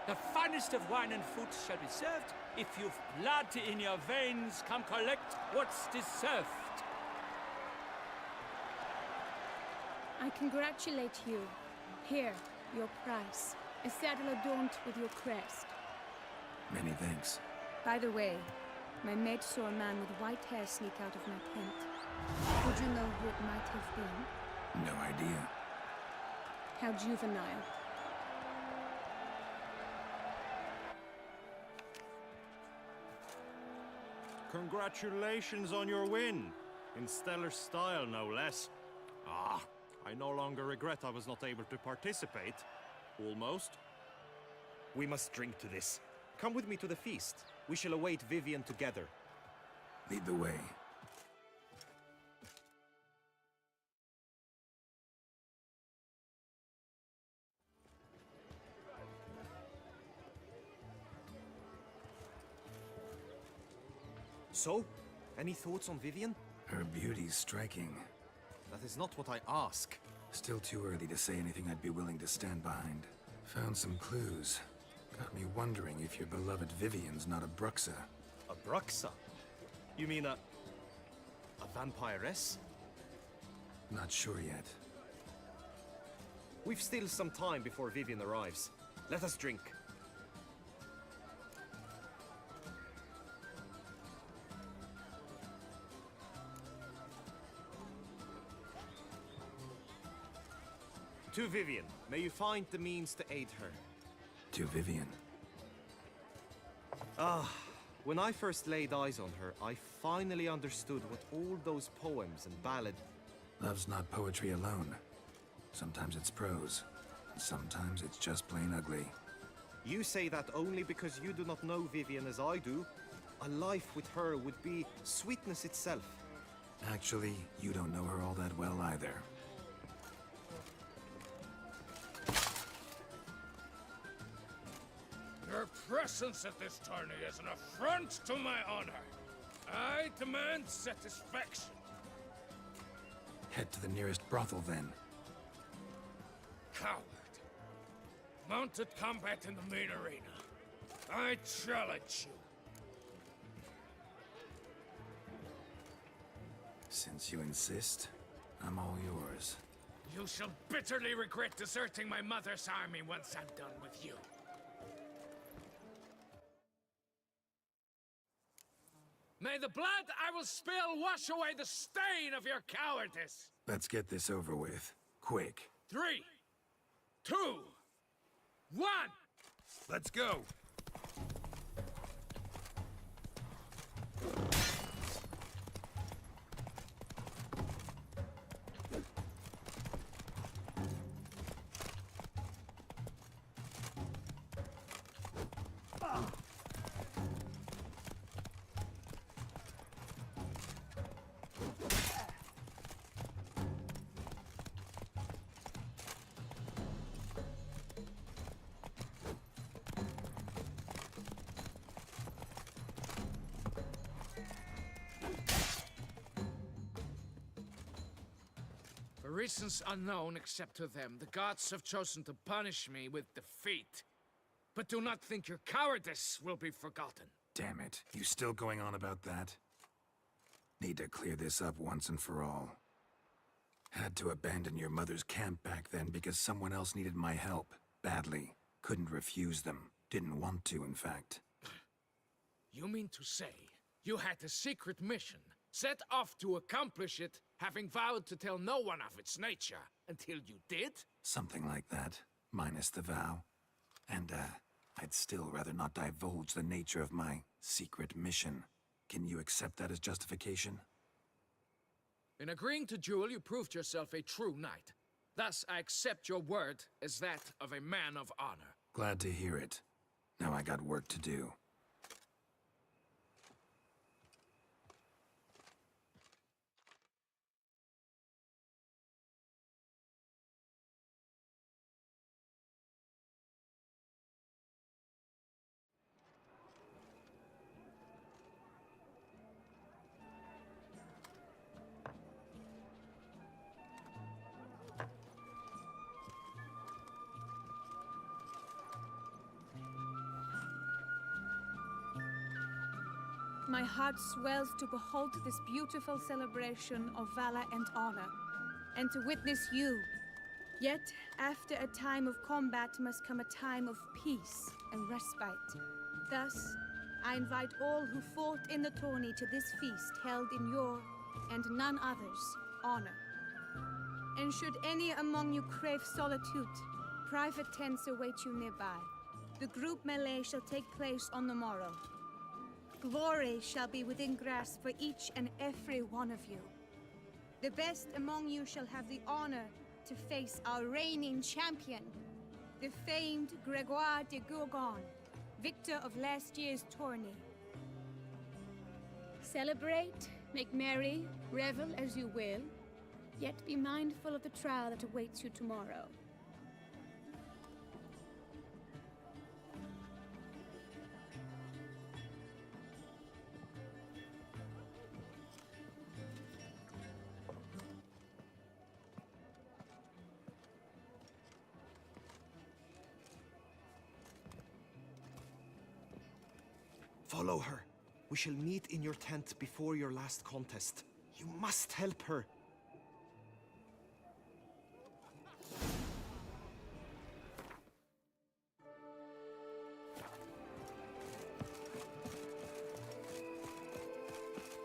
The finest of wine and fruit shall be served. If you've blood in your veins, come collect what's deserved. I congratulate you. Here, your prize. A saddle adorned with your crest. Many thanks. By the way, my maid saw a man with white hair sneak out of my tent. Would you know who it might have been? No idea. How juvenile. Congratulations on your win. In stellar style, no less. Ah, I no longer regret I was not able to participate. Almost. We must drink to this. Come with me to the feast. We shall await Vivian together. Lead the way. So, any thoughts on Vivian? Her beauty's striking. That is not what I ask. Still too early to say anything I'd be willing to stand behind. Found some clues. Got me wondering if your beloved Vivian's not a Bruxa. A Bruxa? You mean a vampiress? Not sure yet. We've still some time before Vivian arrives. Let us drink. To Vivian, may you find the means to aid her. To Vivian. When I first laid eyes on her, I finally understood what all those poems and ballads... Love's not poetry alone. Sometimes it's prose. Sometimes it's just plain ugly. You say that only because you do not know Vivian as I do. A life with her would be sweetness itself. Actually, you don't know her all that well either. Your presence at this tourney is an affront to my honor. I demand satisfaction. Head to the nearest brothel, then. Mounted combat in the main arena. I challenge you. Since you insist, I'm all yours. You shall bitterly regret deserting my mother's army once I'm done with you. May the blood I will spill wash away the stain of your cowardice! Let's get this over with. Quick. 3, 2, 1! Let's go! For reasons unknown except to them, the gods have chosen to punish me with defeat. But do not think your cowardice will be forgotten. Damn it. You still going on about that? Need to clear this up once and for all. Had to abandon your mother's camp back then because someone else needed my help. Badly. Couldn't refuse them. Didn't want to, in fact. You mean to say you had a secret mission, set off to accomplish it, having vowed to tell no one of its nature, until you did? Something like that. Minus the vow. And, I'd still rather not divulge the nature of my secret mission. Can you accept that as justification? In agreeing to duel, you proved yourself a true knight. Thus, I accept your word as that of a man of honor. Glad to hear it. Now I got work to do. My heart swells to behold this beautiful celebration of valor and honor, and to witness you. Yet, after a time of combat must come a time of peace and respite. Thus, I invite all who fought in the tourney to this feast held in your, and none other's, honor. And should any among you crave solitude, private tents await you nearby. The group melee shall take place on the morrow. Glory shall be within grasp for each and every one of you. The best among you shall have the honor to face our reigning champion, the famed Gregoire de Gourgon, victor of last year's tourney. Celebrate, make merry, revel as you will, yet be mindful of the trial that awaits you tomorrow. Follow her. We shall meet in your tent before your last contest. You must help her.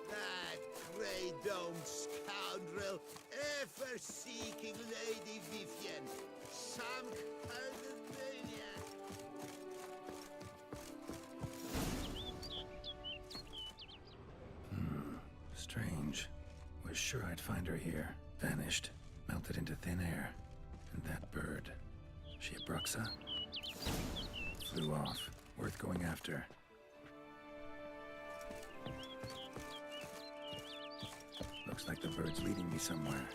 That grey-domed scoundrel, ever seeking Lady Vivienne, sunk under maniac. Strange. Was sure I'd find her here. Vanished. Melted into thin air. And that bird. She a Bruxa? Flew off. Worth going after. Looks like the bird's leading me somewhere.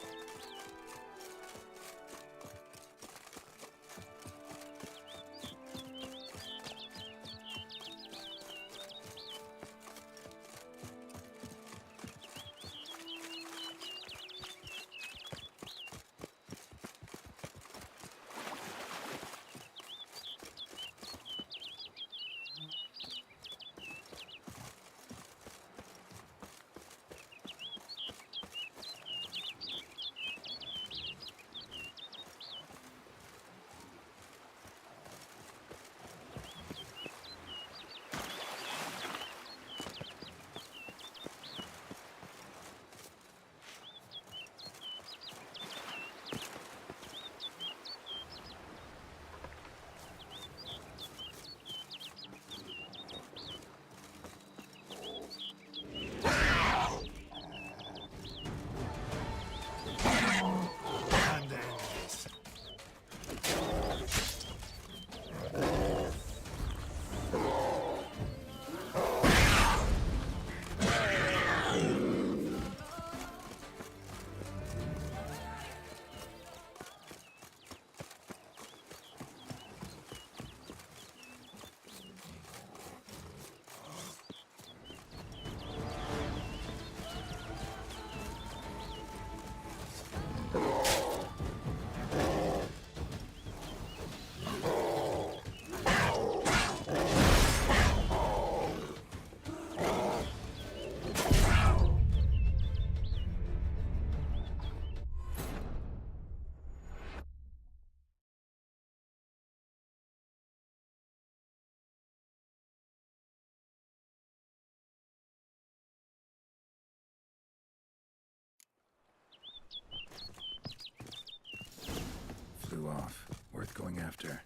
flew off. Worth going after.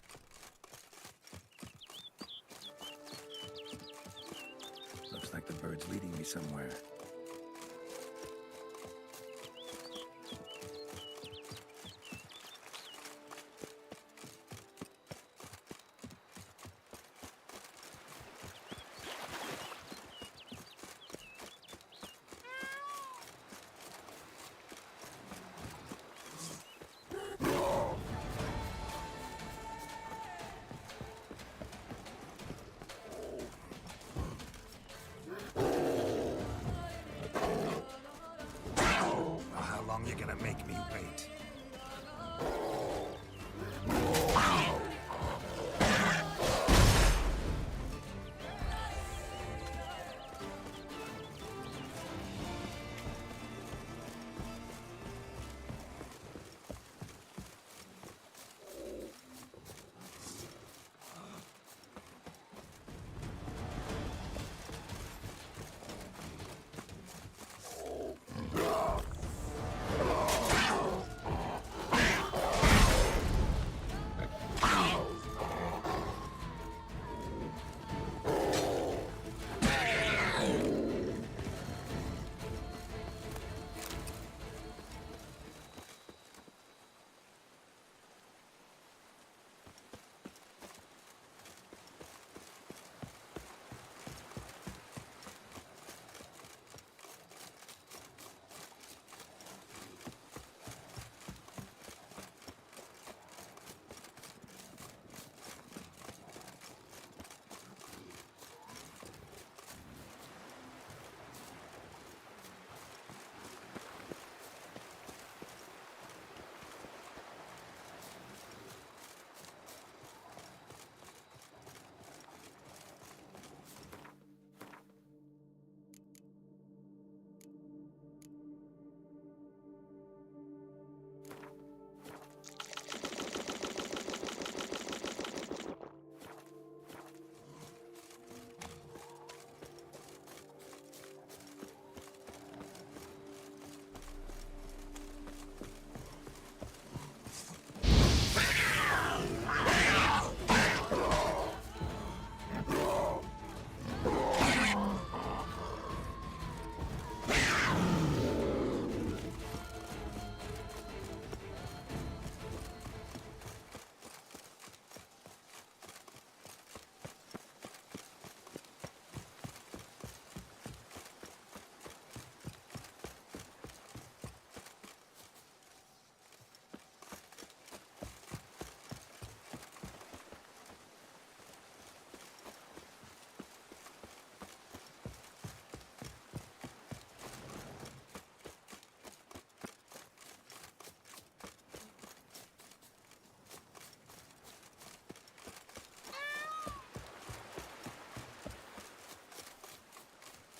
Looks like the bird's leading me somewhere. How long you gonna make me wait?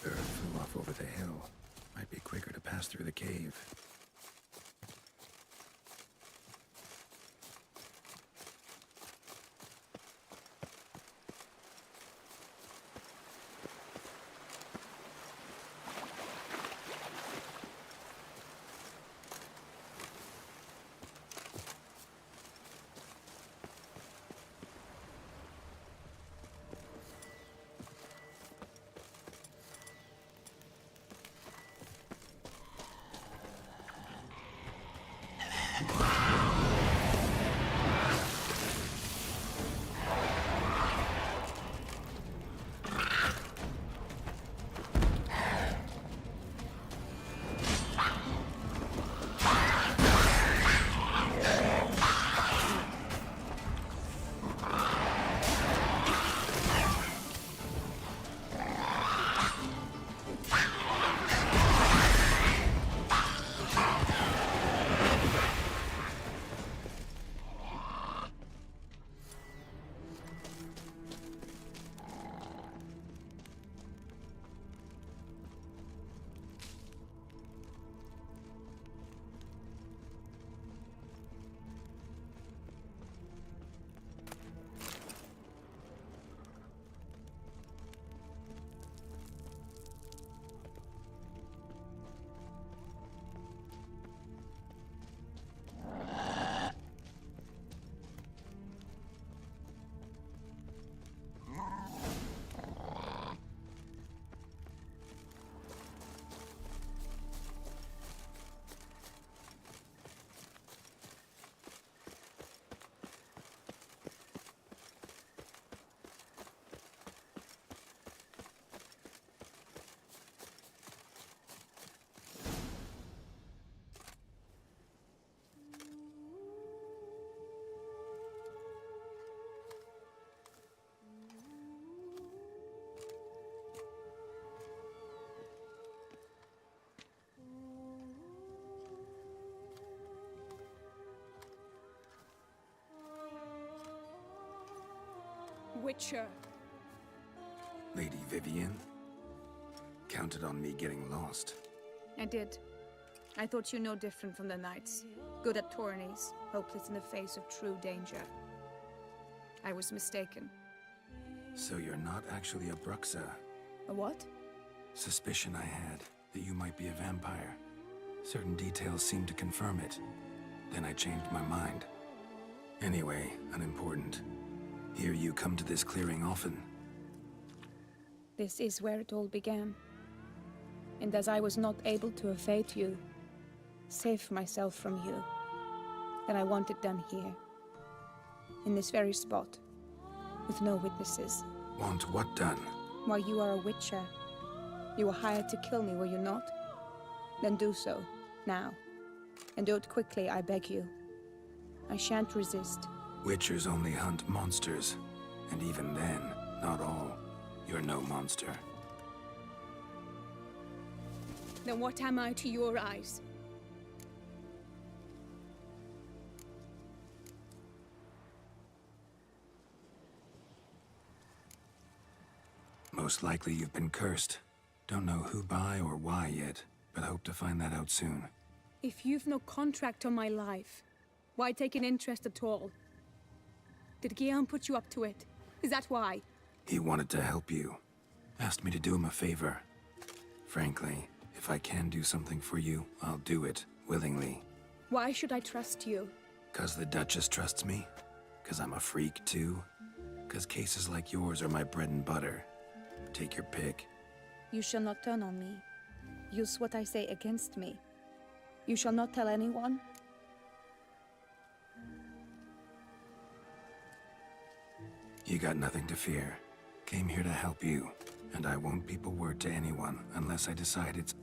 Bird flew off over the hill. Might be quicker to pass through the cave. Witcher. Lady Vivian? Counted on me getting lost. I did. I thought you no different from the knights. Good at tourneys, hopeless in the face of true danger. I was mistaken. So you're not actually a Bruxa? A what? Suspicion I had that you might be a vampire. Certain details seemed to confirm it. Then I changed my mind. Anyway, unimportant. Hear you come to this clearing often. This is where it all began. And as I was not able to evade you, save myself from you, then I want it done here. In this very spot. With no witnesses. Want what done? Why, you are a witcher. You were hired to kill me, were you not? Then do so, now. And do it quickly, I beg you. I shan't resist. Witchers only hunt monsters. And even then, not all. You're no monster. Then what am I to your eyes? Most likely you've been cursed. Don't know who by or why yet, but hope to find that out soon. If you've no contract on my life, why take an interest at all? Did Guillaume put you up to it? Is that why? He wanted to help you. Asked me to do him a favor. Frankly, if I can do something for you, I'll do it, willingly. Why should I trust you? 'Cause the Duchess trusts me? 'Cause I'm a freak, too? 'Cause cases like yours are my bread and butter. Take your pick. You shall not turn on me. Use what I say against me. You shall not tell anyone? You got nothing to fear. Came here to help you, and I won't peep a word to anyone unless I decide it's...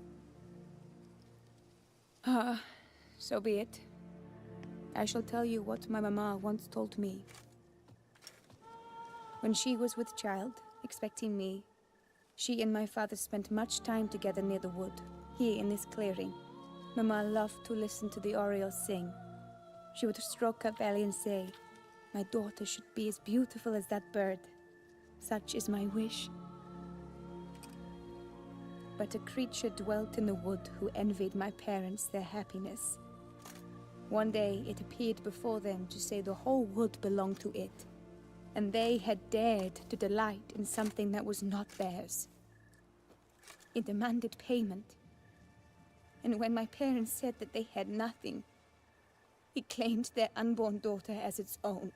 So be it. I shall tell you what my mama once told me. When she was with child, expecting me, she and my father spent much time together near the wood, here in this clearing. Mama loved to listen to the orioles sing. She would stroke her belly and say, "My daughter should be as beautiful as that bird. Such is my wish." But a creature dwelt in the wood who envied my parents their happiness. One day it appeared before them to say the whole wood belonged to it, and they had dared to delight in something that was not theirs. It demanded payment. And when my parents said that they had nothing, it claimed their unborn daughter as its own.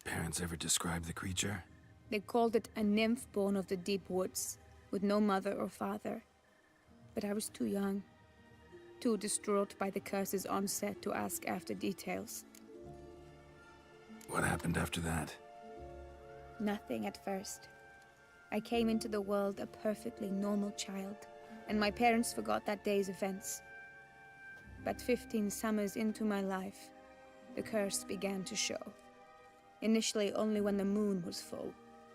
Parents ever describe the creature? They called it a nymph born of the deep woods, with no mother or father. But I was too young, too distraught by the curse's onset to ask after details. What happened after that? Nothing at first. I came into the world a perfectly normal child, and my parents forgot that day's events. But 15 summers into my life, the curse began to show. Initially only when the moon was full,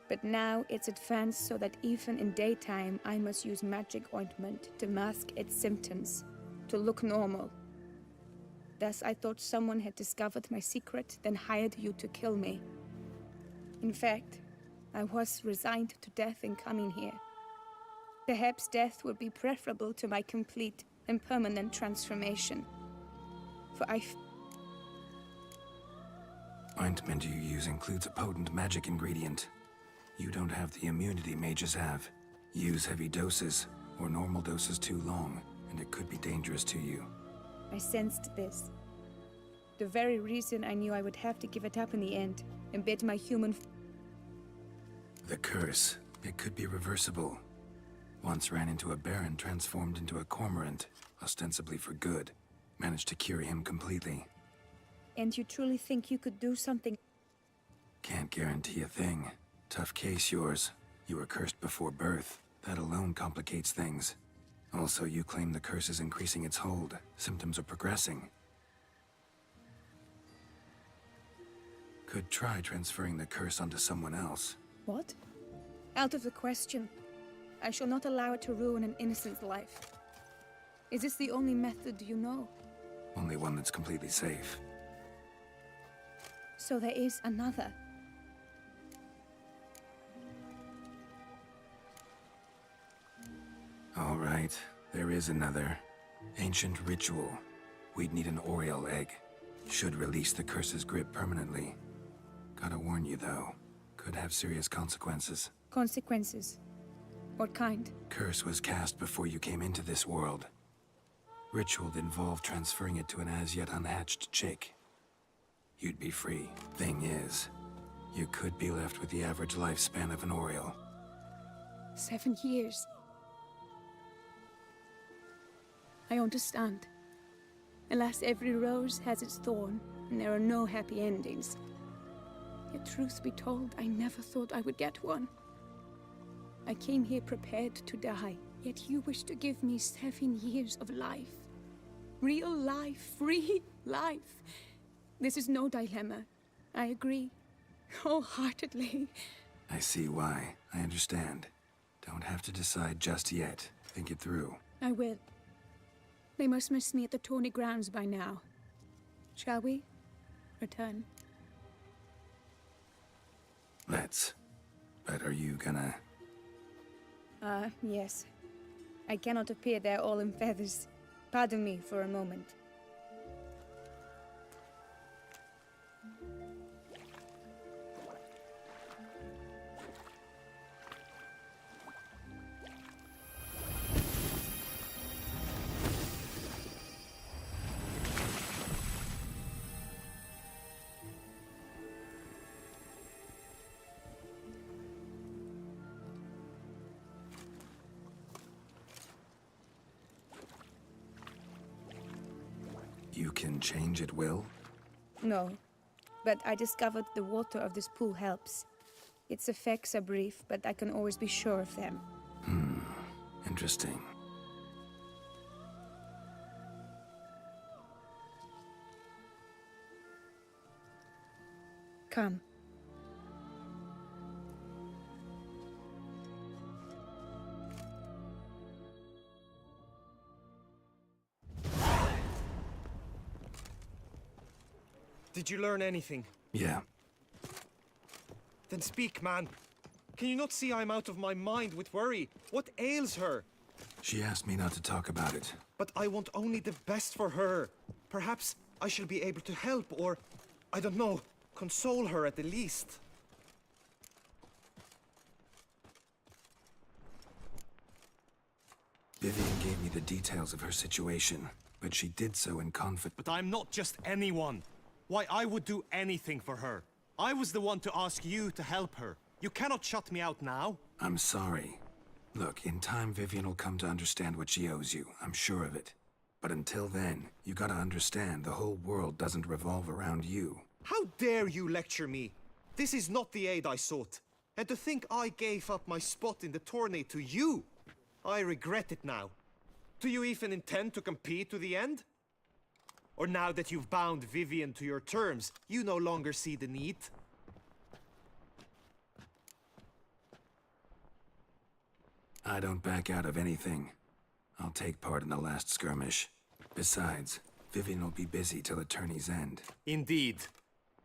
but now it's advanced so that even in daytime I must use magic ointment to mask its symptoms, to look normal. Thus I thought someone had discovered my secret, then hired you to kill me. In fact, I was resigned to death in coming here. Perhaps death would be preferable to my complete and permanent transformation. For Ointment you use includes a potent magic ingredient. You don't have the immunity mages have. Use heavy doses, or normal doses too long, and it could be dangerous to you. I sensed this. The very reason I knew I would have to give it up in the end, and bid my human... The curse. It could be reversible. Once ran into a baron transformed into a cormorant, ostensibly for good. Managed to cure him completely. And you truly think you could do something? Can't guarantee a thing. Tough case, yours. You were cursed before birth. That alone complicates things. Also, you claim the curse is increasing its hold. Symptoms are progressing. Could try transferring the curse onto someone else. What? Out of the question. I shall not allow it to ruin an innocent's life. Is this the only method you know? Only one that's completely safe. So there is another. All right, there is another. Ancient ritual. We'd need an Oriole egg. Should release the curse's grip permanently. Gotta warn you, though. Could have serious consequences. Consequences? What kind? Curse was cast before you came into this world. Ritual involved transferring it to an as-yet unhatched chick. You'd be free. Thing is, you could be left with the average lifespan of an Oriole. 7 years. I understand. Alas, every rose has its thorn, and there are no happy endings. Yet truth be told, I never thought I would get one. I came here prepared to die, yet you wish to give me 7 years of life. Real life, free life. This is no dilemma. I agree, wholeheartedly. I see why. I understand. Don't have to decide just yet. Think it through. I will. They must miss me at the tourney grounds by now. Shall we? Return. Let's. But are you gonna... Yes. I cannot appear there all in feathers. Pardon me for a moment. You can change at will? No, but I discovered the water of this pool helps. Its effects are brief, but I can always be sure of them. Interesting. Come. Did you learn anything? Yeah. Then speak, man. Can you not see I'm out of my mind with worry? What ails her? She asked me not to talk about it. But I want only the best for her. Perhaps I shall be able to help, or, I don't know, console her at the least. Vivian gave me the details of her situation, but she did so in confidence. But I'm not just anyone. Why, I would do anything for her. I was the one to ask you to help her. You cannot shut me out now. I'm sorry. Look, in time Vivian will come to understand what she owes you. I'm sure of it. But until then, you gotta understand the whole world doesn't revolve around you. How dare you lecture me? This is not the aid I sought. And to think I gave up my spot in the tourney to you! I regret it now. Do you even intend to compete to the end? Or now that you've bound Vivian to your terms, you no longer see the need? I don't back out of anything. I'll take part in the last skirmish. Besides, Vivian will be busy till the tourney's end. Indeed.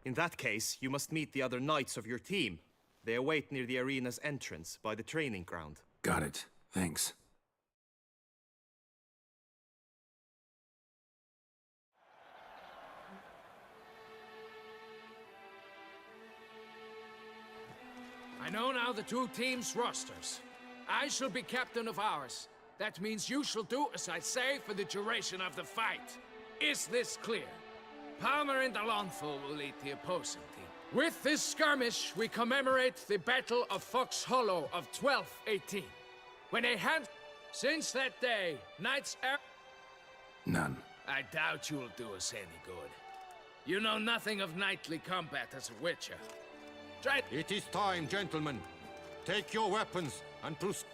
In that case, you must meet the other knights of your team. They await near the arena's entrance, by the training ground. Got it. Thanks. I know now the two teams' rosters. I shall be captain of ours. That means you shall do as I say for the duration of the fight. Is this clear? Palmer and Alonso will lead the opposing team. With this skirmish, we commemorate the Battle of Fox Hollow of 1218. When a hand... Since that day, knights None. I doubt you'll do us any good. You know nothing of knightly combat as a witcher. Try... It is time, gentlemen. Take your weapons and proceed.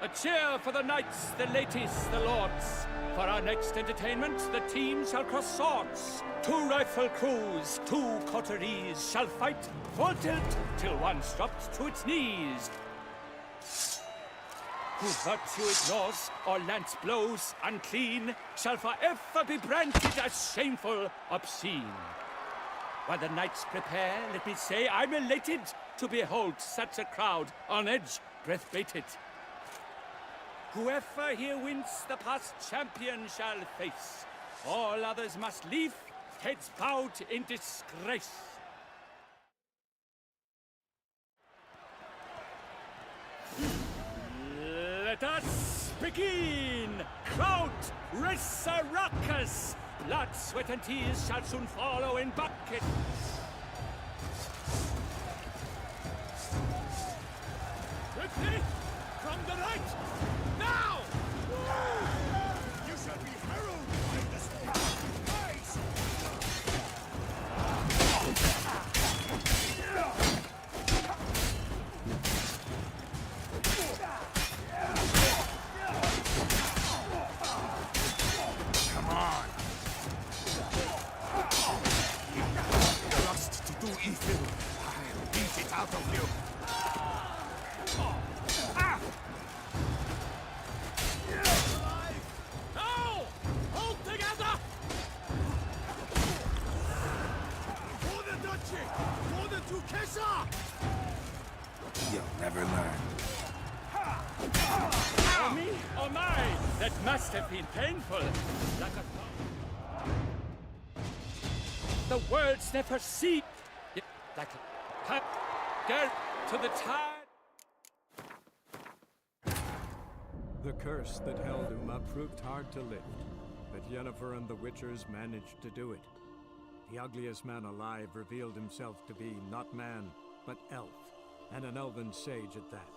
A cheer for the knights, the ladies, the lords. For our next entertainment, the team shall cross swords. 2 rifle crews, 2 coteries shall fight full tilt till one's dropped to its knees. Who virtue ignores or lance blows unclean shall forever be branded as shameful, obscene. While the knights prepare, let me say I'm elated to behold such a crowd on edge, breath-baited. Whoever here wins the past champion shall face. All others must leave, heads bowed in disgrace. Let us begin! Crowd, race a ruckus! Blood, sweat, and tears shall soon follow in buckets. Quickly! From the right! Now! You shall be harrowed by the storm! Rise! Come on! Lust to do evil. I'll beat it out of you. Now! Hold together! For the duchy! For the Duchessa! You'll never learn. Or me, or mine! That must have been painful. Like a... The words never cease. Like a... Get to the tide. The curse that held Uma proved hard to lift, but Yennefer and the Witchers managed to do it. The ugliest man alive revealed himself to be not man, but elf, and an elven sage at that.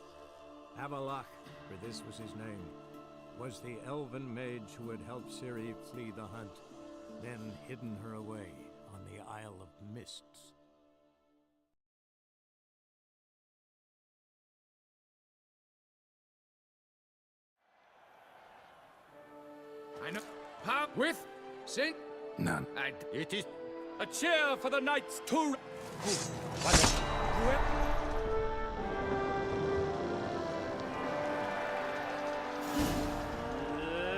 Avalach, for this was his name, was the elven mage who had helped Ciri flee the hunt, then hidden her away on the Isle of Mists. I know. How? With? Sing? None. And it is a cheer for the knights to...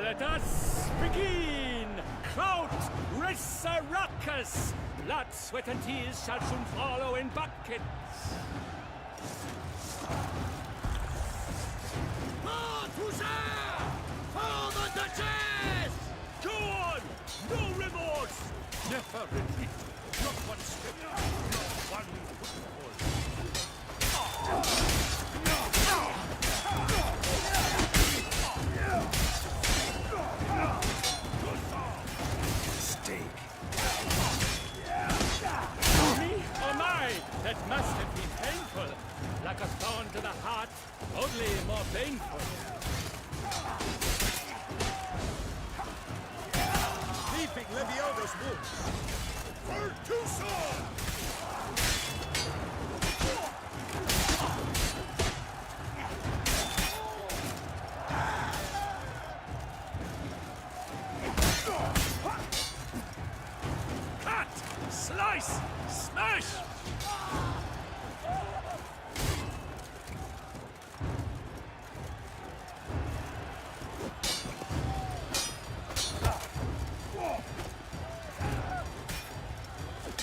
Let us begin! Crowd, race a ruckus! Blood, sweat, and tears shall soon follow in buckets. For the Duchess! Go on! No remorse! Never retreat! Not one step, not one Mistake. Me or mine? That must have been painful. Like a thorn to the heart, only more painful. Leaping Leviosa's wounds. For Tucson! Cut! Slice! Smash!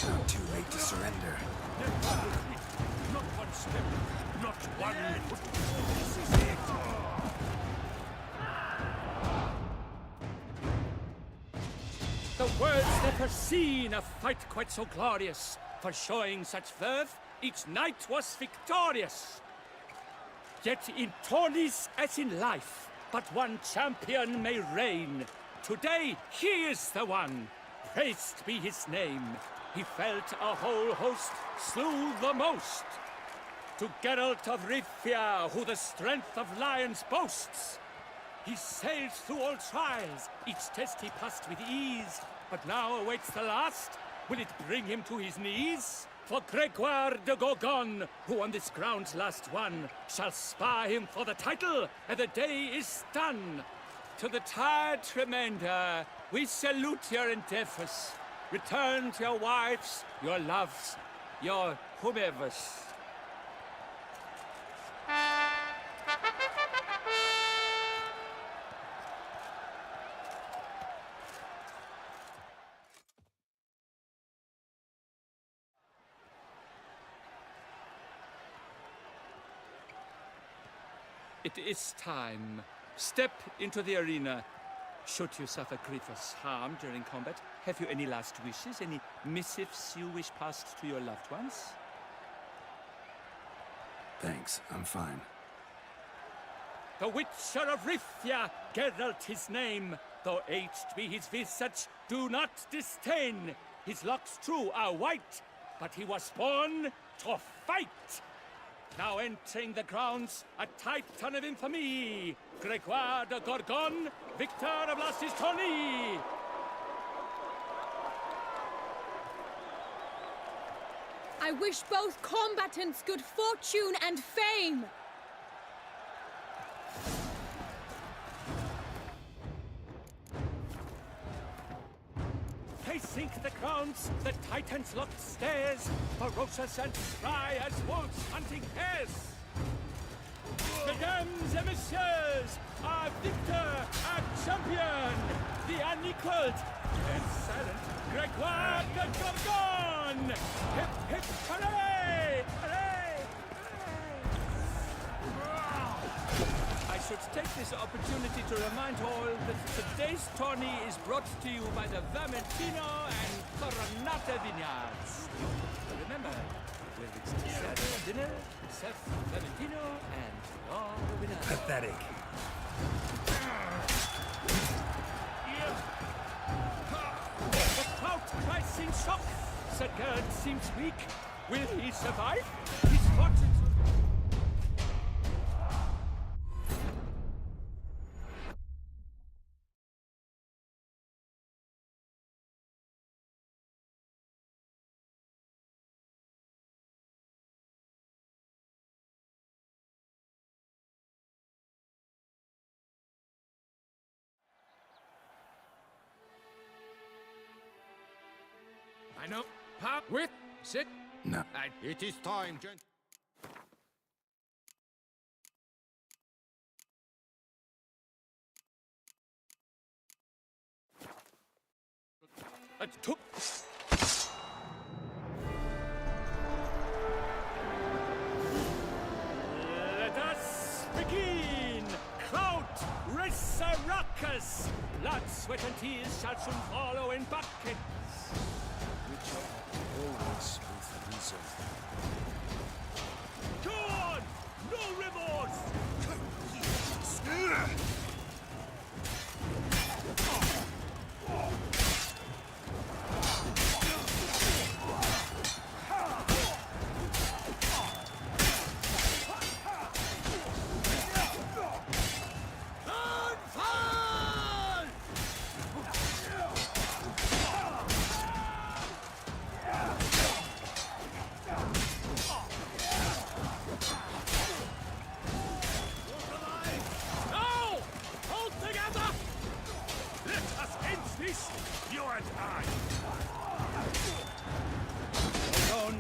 Not too late to surrender. Never retreat. Not one step, not one foot. This is it! The world's never seen a fight quite so glorious. For showing such verve, each knight was victorious. Yet in tourneys as in life, but one champion may reign. Today, he is the one. Praised be his name. He felt a whole host, slew the most. To Geralt of Rivia, who the strength of lions boasts. He sailed through all trials, each test he passed with ease. But now awaits the last. Will it bring him to his knees? For Gregoire de Gorgon, who on this ground's last won, shall spar him for the title, and the day is done. To the tired remainder, we salute your endeavors. Return to your wives, your loves, your whomevers. It is time. Step into the arena. Should you suffer grievous harm during combat, have you any last wishes? Any missives you wish passed to your loved ones? Thanks, I'm fine. The Witcher of Rifia, Geralt his name. Though aged be his visage, do not disdain. His locks, true, are white, but he was born to fight. Now entering the grounds, a titan of infamy, Gregoire de Gorgon, victor of Lastis Tourney. I wish both combatants good fortune and fame. Pacing the grounds, the Titans locked stairs, ferocious and spry as wolves hunting hares. Mesdames et messieurs, our victor, our champion, the unequaled and silent Gregoire de Gorgon! Hip, hip, hooray! Hooray! I should take this opportunity to remind all that today's tourney is brought to you by the Vermentino and Coronata Vineyards. Remember, with its dessert and dinner, Chef Vermentino and your winner. Pathetic. The crowd cries in shock. Sir Geralt seems weak. Will he survive? His fortunes... I know. Pop, with, sit. No. It is time, gent. Took... Let us begin! Crowd, race a ruckus! Blood, sweat, and tears shall soon follow in buckets. Always with reason. Go on! No remorse!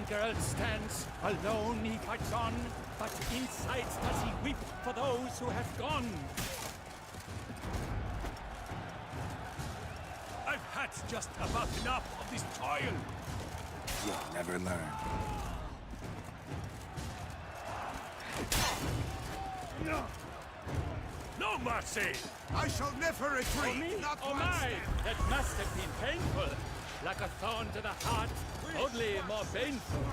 Geralt stands, alone he fights on, but inside does he weep for those who have gone. I've had just about enough of this toil. You'll never learn. No! No mercy! I shall never retreat! For me? Not Oh one my! step. That must have been painful. Like a thorn to the heart, only more painful.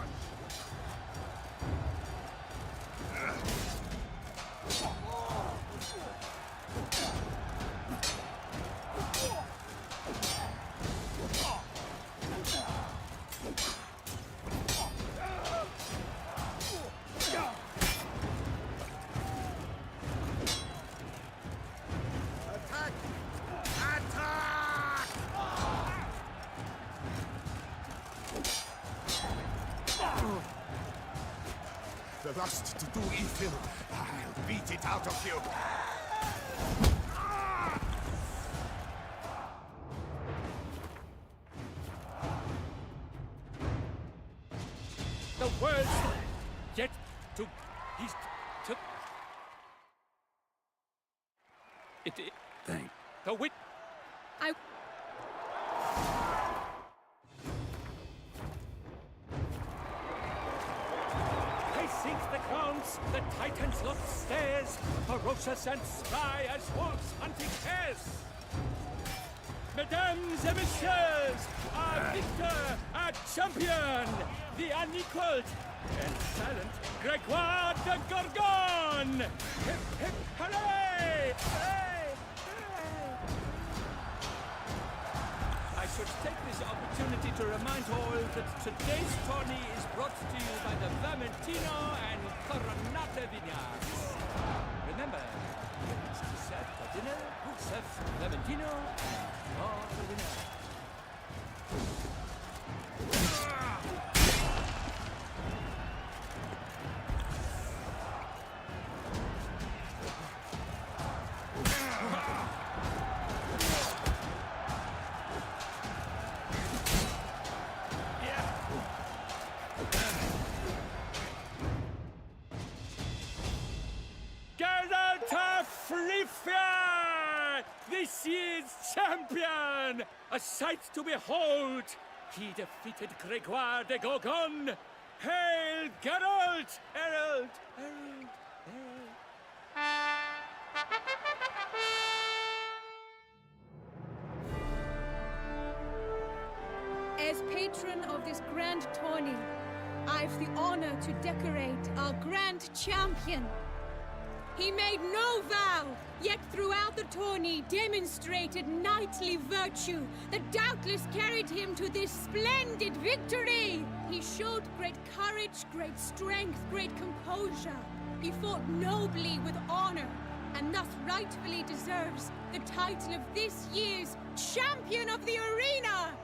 The lust to do evil. I'll beat it out of you. The words yet to he's to it. Thank. The wit. I. Pacing the frowns, the Titan's lot stares, ferocious and spry as wolves hunting hares. Mesdames et messieurs, our victor, our champion, the unequaled and silent Gregoire de Gorgon! Hip, hip, hooray! Hooray! Hooray! I should take this opportunity to remind all that today's tourney is brought to you by the Vermentino and Coronata vineyards. Remember, when it's served for dinner, serve Vermentino and Coronata. This year's champion! A sight to behold! He defeated Gregoire de Gorgon! Hail Geralt! Herald! Herald! As patron of this grand tourney, I've the honor to decorate our grand champion. He made no vow, yet throughout the tourney demonstrated knightly virtue that doubtless carried him to this splendid victory. He showed great courage, great strength, great composure. He fought nobly with honor, and thus rightfully deserves the title of this year's Champion of the Arena!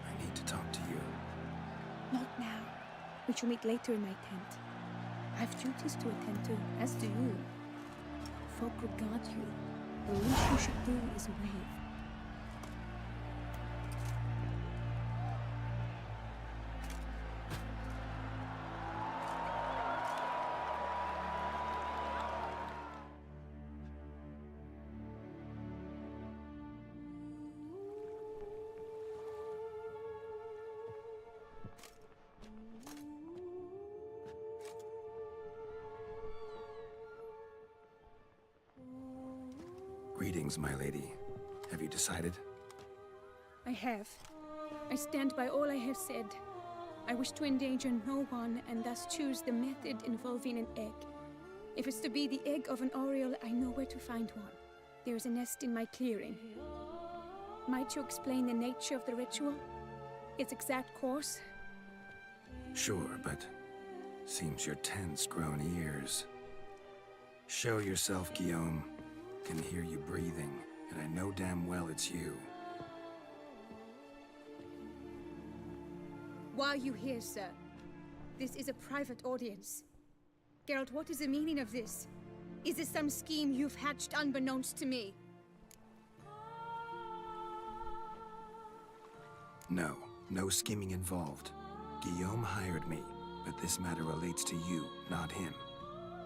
I need to talk to you. Not now. We shall meet later in my tent. I have duties to attend to, as do you. Folk regard you. The least you should do is wave. Greetings, my lady. Have you decided? I have. I stand by all I have said. I wish to endanger no one, and thus choose the method involving an egg. If it's to be the egg of an oriole, I know where to find one. There is a nest in my clearing. Might you explain the nature of the ritual? Its exact course? Sure, but seems your tense grown ears. Show yourself, Guillaume. Can hear you breathing, and I know damn well it's you. Why are you here, sir? This is a private audience. Geralt, what is the meaning of this? Is this some scheme you've hatched unbeknownst to me? No, no scheming involved. Guillaume hired me, but this matter relates to you, not him.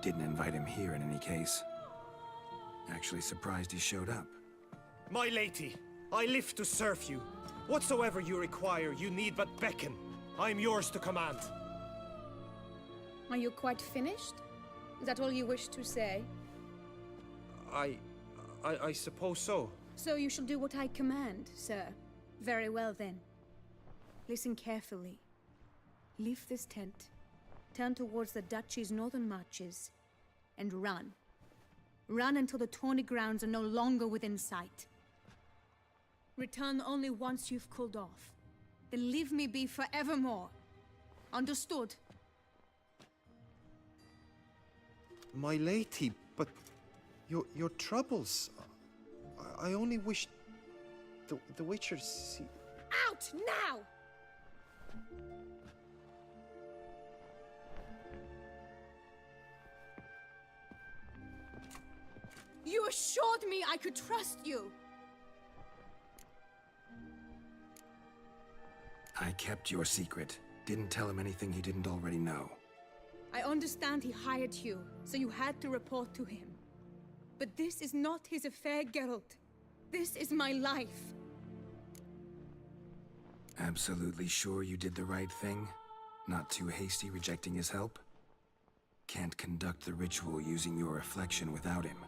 Didn't invite him here in any case. Actually surprised he showed up. My lady, I live to serve you. Whatsoever you require, you need but beckon. I am yours to command. Are you quite finished? Is that all you wish to say? I suppose so. So you shall do what I command, sir. Very well then. Listen carefully. Leave this tent, turn towards the duchy's northern marches, and run. Run until the tourney grounds are no longer within sight. Return only once you've cooled off. Then leave me be forevermore. Understood? My lady, but your troubles. I only wish the Witchers see. Out now! You assured me I could trust you! I kept your secret. Didn't tell him anything he didn't already know. I understand he hired you, so you had to report to him. But this is not his affair, Geralt. This is my life. Absolutely sure you did the right thing? Not too hasty rejecting his help? Can't conduct the ritual using your reflection without him.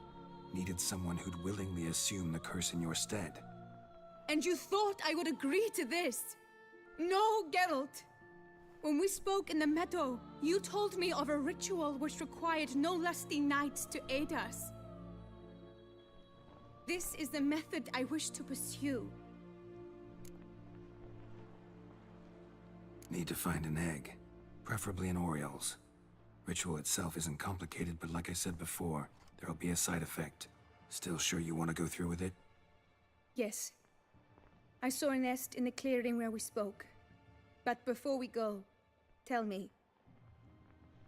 Needed someone who'd willingly assume the curse in your stead. And you thought I would agree to this? No, Geralt. When we spoke in the meadow, you told me of a ritual which required no lusty knights to aid us. This is the method I wish to pursue. Need to find an egg, preferably an Oriole's. Ritual itself isn't complicated, but like I said before, there'll be a side effect. Still sure you want to go through with it? Yes. I saw a nest in the clearing where we spoke. But before we go, tell me,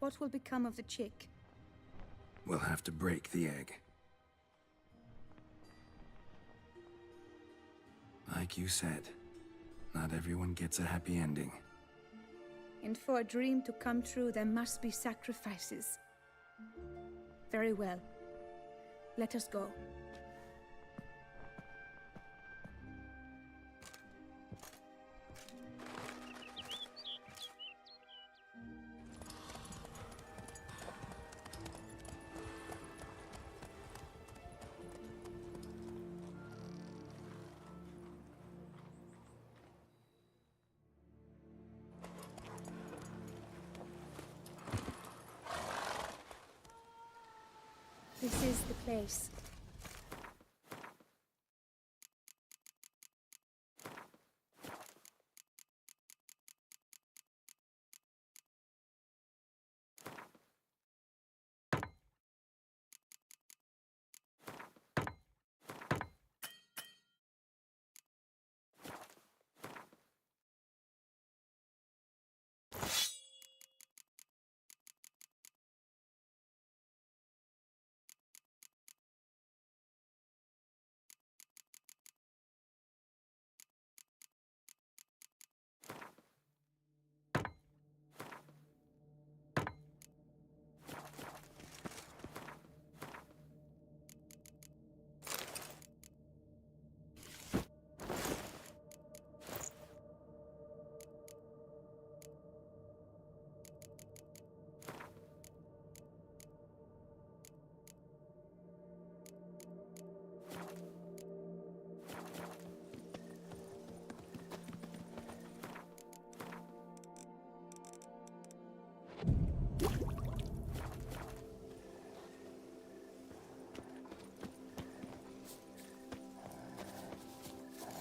what will become of the chick? We'll have to break the egg. Like you said, not everyone gets a happy ending. And for a dream to come true, there must be sacrifices. Very well. Let us go. This is the place.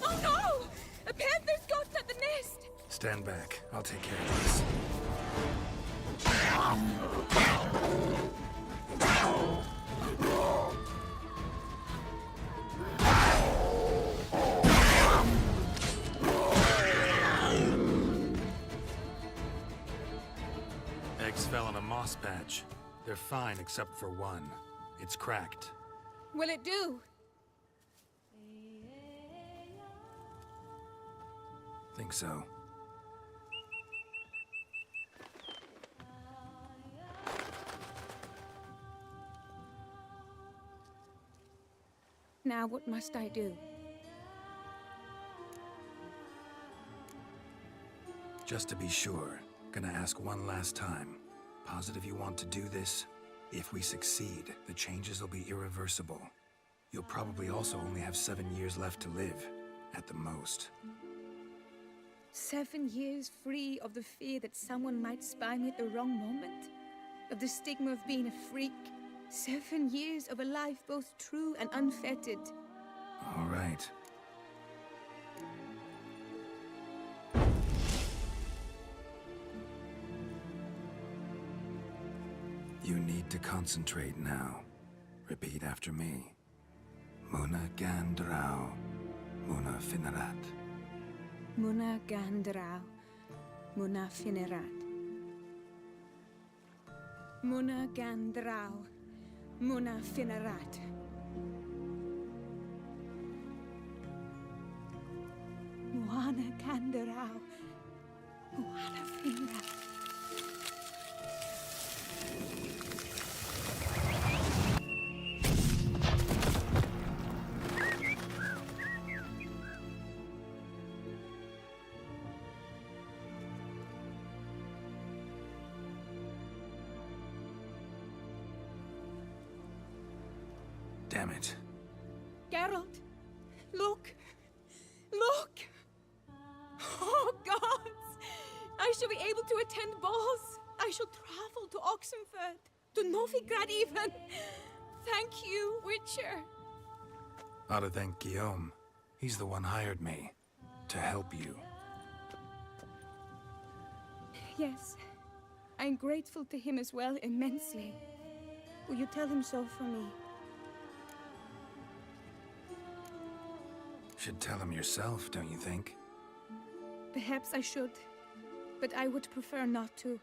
Oh no! A panther's ghost at the nest! Stand back. I'll take care of this. Eggs fell on a moss patch. They're fine except for one. It's cracked. Will it do? Think so. Now what must I do? Just to be sure, gonna ask one last time. Positive you want to do this? If we succeed, the changes will be irreversible. You'll probably also only have 7 years left to live, at the most. 7 years free of the fear that someone might spy me at the wrong moment? Of the stigma of being a freak? 7 years of a life both true and unfettered? All right. You need to concentrate now. Repeat after me. Muna Gandrau, Muna Finerat. Muna Gandrau, Muna Finerat. Muna Gandrau, Muna Finerat. Muana Gandrau, Muana Finerat. Damn it. Geralt, look! Look! Oh, gods! I shall be able to attend balls. I shall travel to Oxenfurt, to Novigrad even. Thank you, Witcher. Ought to thank Guillaume. He's the one hired me to help you. Yes, I'm grateful to him as well, immensely. Will you tell him so for me? Should tell him yourself, don't you think? Perhaps I should, but I would prefer not to.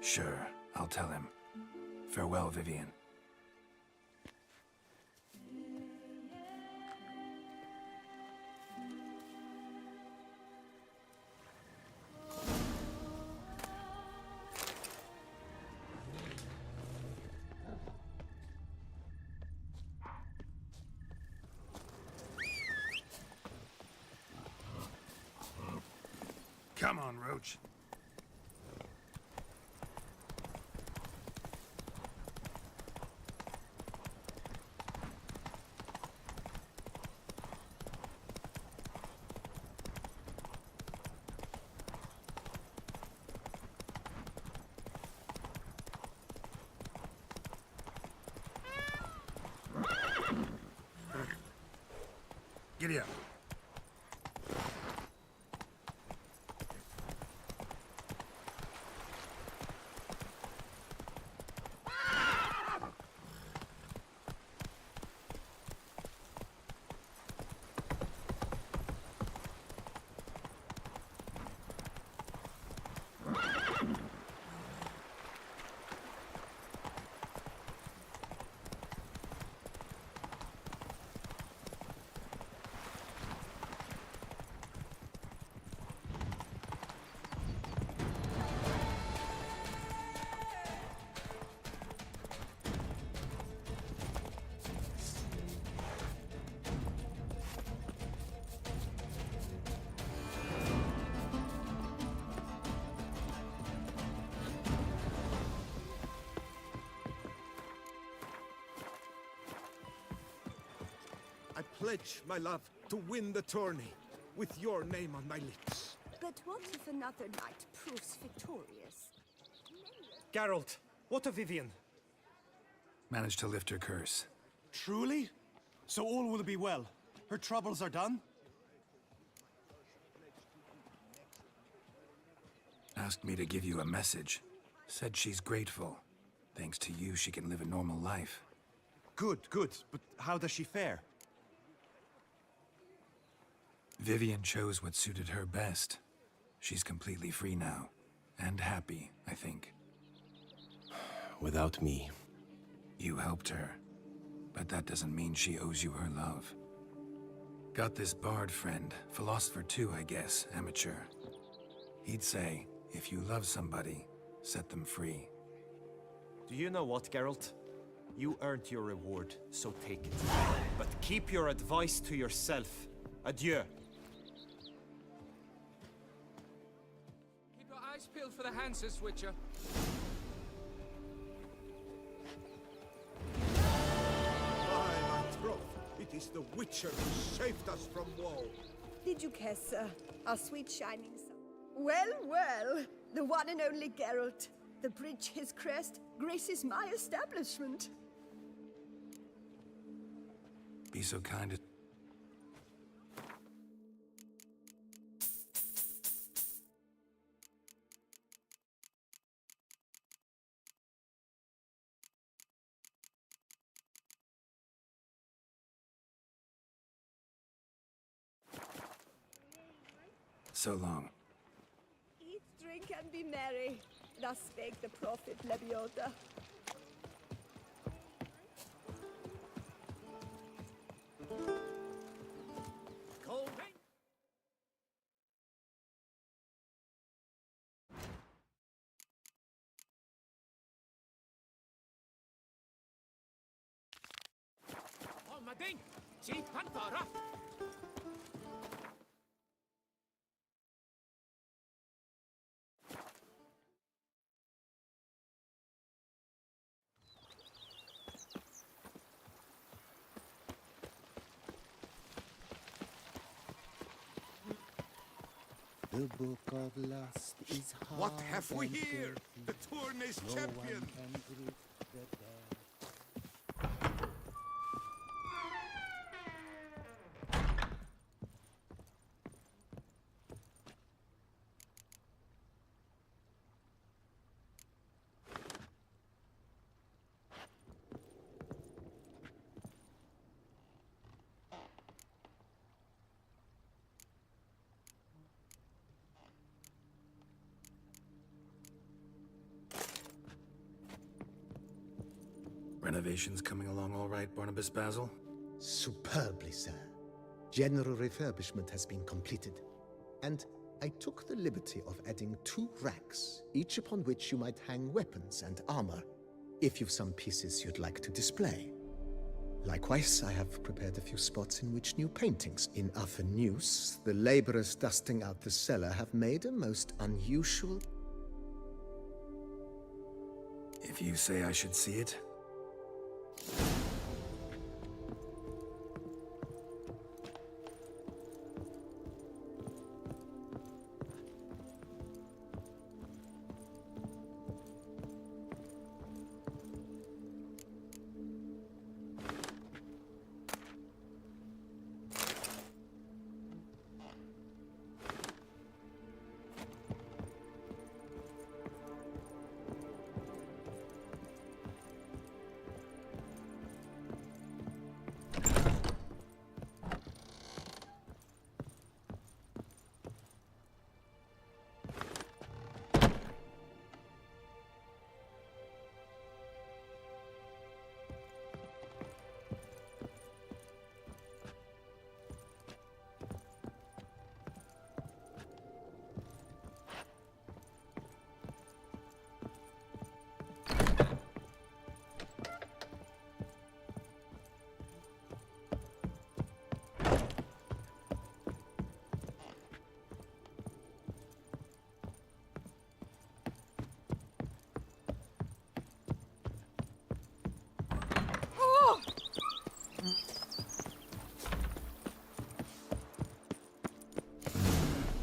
Sure, I'll tell him. Farewell, Vivian. Come on, Roach. Giddy up. I pledge my love to win the tourney, with your name on my lips. But what if another knight proves victorious? Geralt, what of Vivian? Managed to lift her curse. Truly? So all will be well. Her troubles are done? Asked me to give you a message. Said she's grateful. Thanks to you, she can live a normal life. Good, good. But how does she fare? Vivian chose what suited her best. She's completely free now. And happy, I think. Without me. You helped her. But that doesn't mean she owes you her love. Got this bard friend, philosopher too, I guess, amateur. He'd say, if you love somebody, set them free. Do you know what, Geralt? You earned your reward, so take it. But keep your advice to yourself. Adieu. Keep your eyes peeled for the Hanses, Witcher. By my troth, it is the Witcher who saved us from woe. Did you guess, sir? Our sweet shining sun. Well, well, the one and only Geralt. The bridge his crest graces my establishment. Be so kind as... So long. Eat, drink, and be merry. Thus spake the prophet Lebioda. Mading! Siit Pantara! The book of lust is hard. What have we and here? dirty. The Tourney's No champion. one can grip the dare. Renovations coming along all right, Barnabas Basil? Superbly, sir. General refurbishment has been completed. And I took the liberty of adding 2 racks, each upon which you might hang weapons and armor, if you've some pieces you'd like to display. Likewise, I have prepared a few spots in which new paintings. In other news, the laborers dusting out the cellar have made a most unusual... If you say I should see it.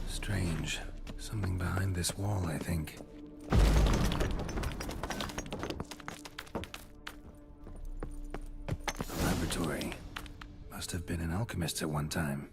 Strange. Something behind this wall, I think. A laboratory. Must have been an alchemist at one time.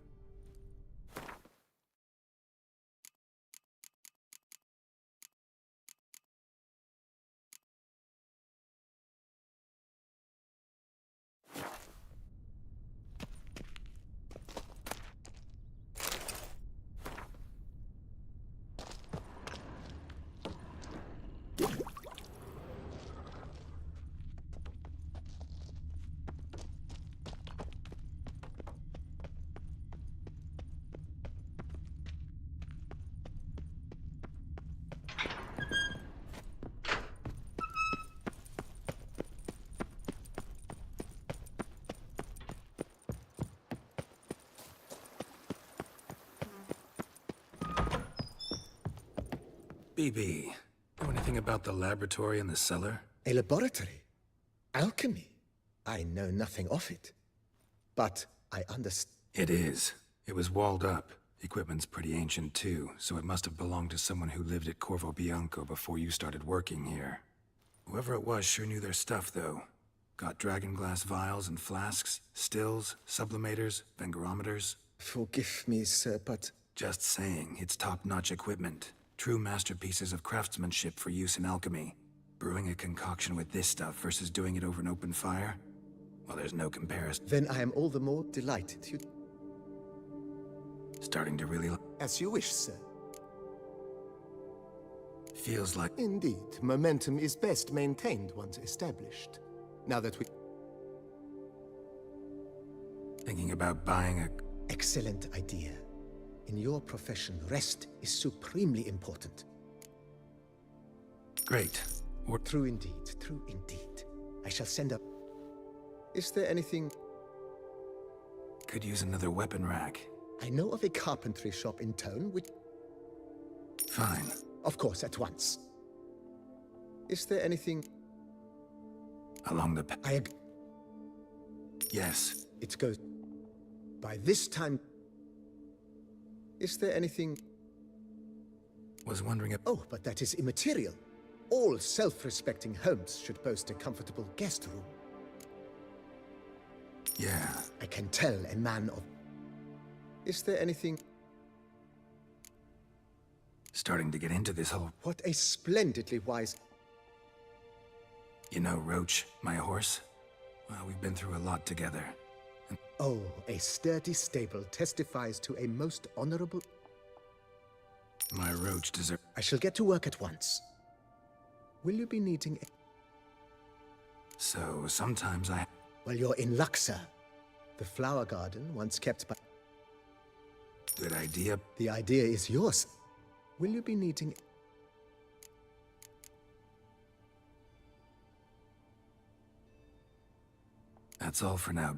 BB, know anything about the laboratory in the cellar? A laboratory? Alchemy? I know nothing of it. But I understand. It is. It was walled up. Equipment's pretty ancient too, so it must have belonged to someone who lived at Corvo Bianco before you started working here. Whoever it was sure knew their stuff, though. Got dragon glass vials and flasks, stills, sublimators, vengerometers. Forgive me, sir, but... Just saying, it's top-notch equipment. True masterpieces of craftsmanship for use in alchemy. Brewing a concoction with this stuff versus doing it over an open fire? Well, there's no comparison. Then I am all the more delighted you... Starting to really... As you wish, sir. Feels like... Indeed, momentum is best maintained once established. Now that we... Thinking about buying a... Excellent idea. In your profession, rest is supremely important. Great. True indeed, true indeed. I shall send up... Is there anything... Could use another weapon rack. I know of a carpentry shop in town which... Fine. Of course, at once. Is there anything... Along the... Yes. It goes... By this time... Is there anything... Was wondering if... Oh, but that is immaterial. All self-respecting homes should boast a comfortable guest room. Yeah. I can tell a man of... Is there anything... Starting to get into this whole... What a splendidly wise... You know, Roach, my horse? Well, we've been through a lot together. Oh, a sturdy stable testifies to a most honorable... My Roach deserves... I shall get to work at once. Will you be needing... So, sometimes I... Well, you're in luck, sir. The flower garden, once kept by... Good idea. The idea is yours. Will you be needing... That's all for now.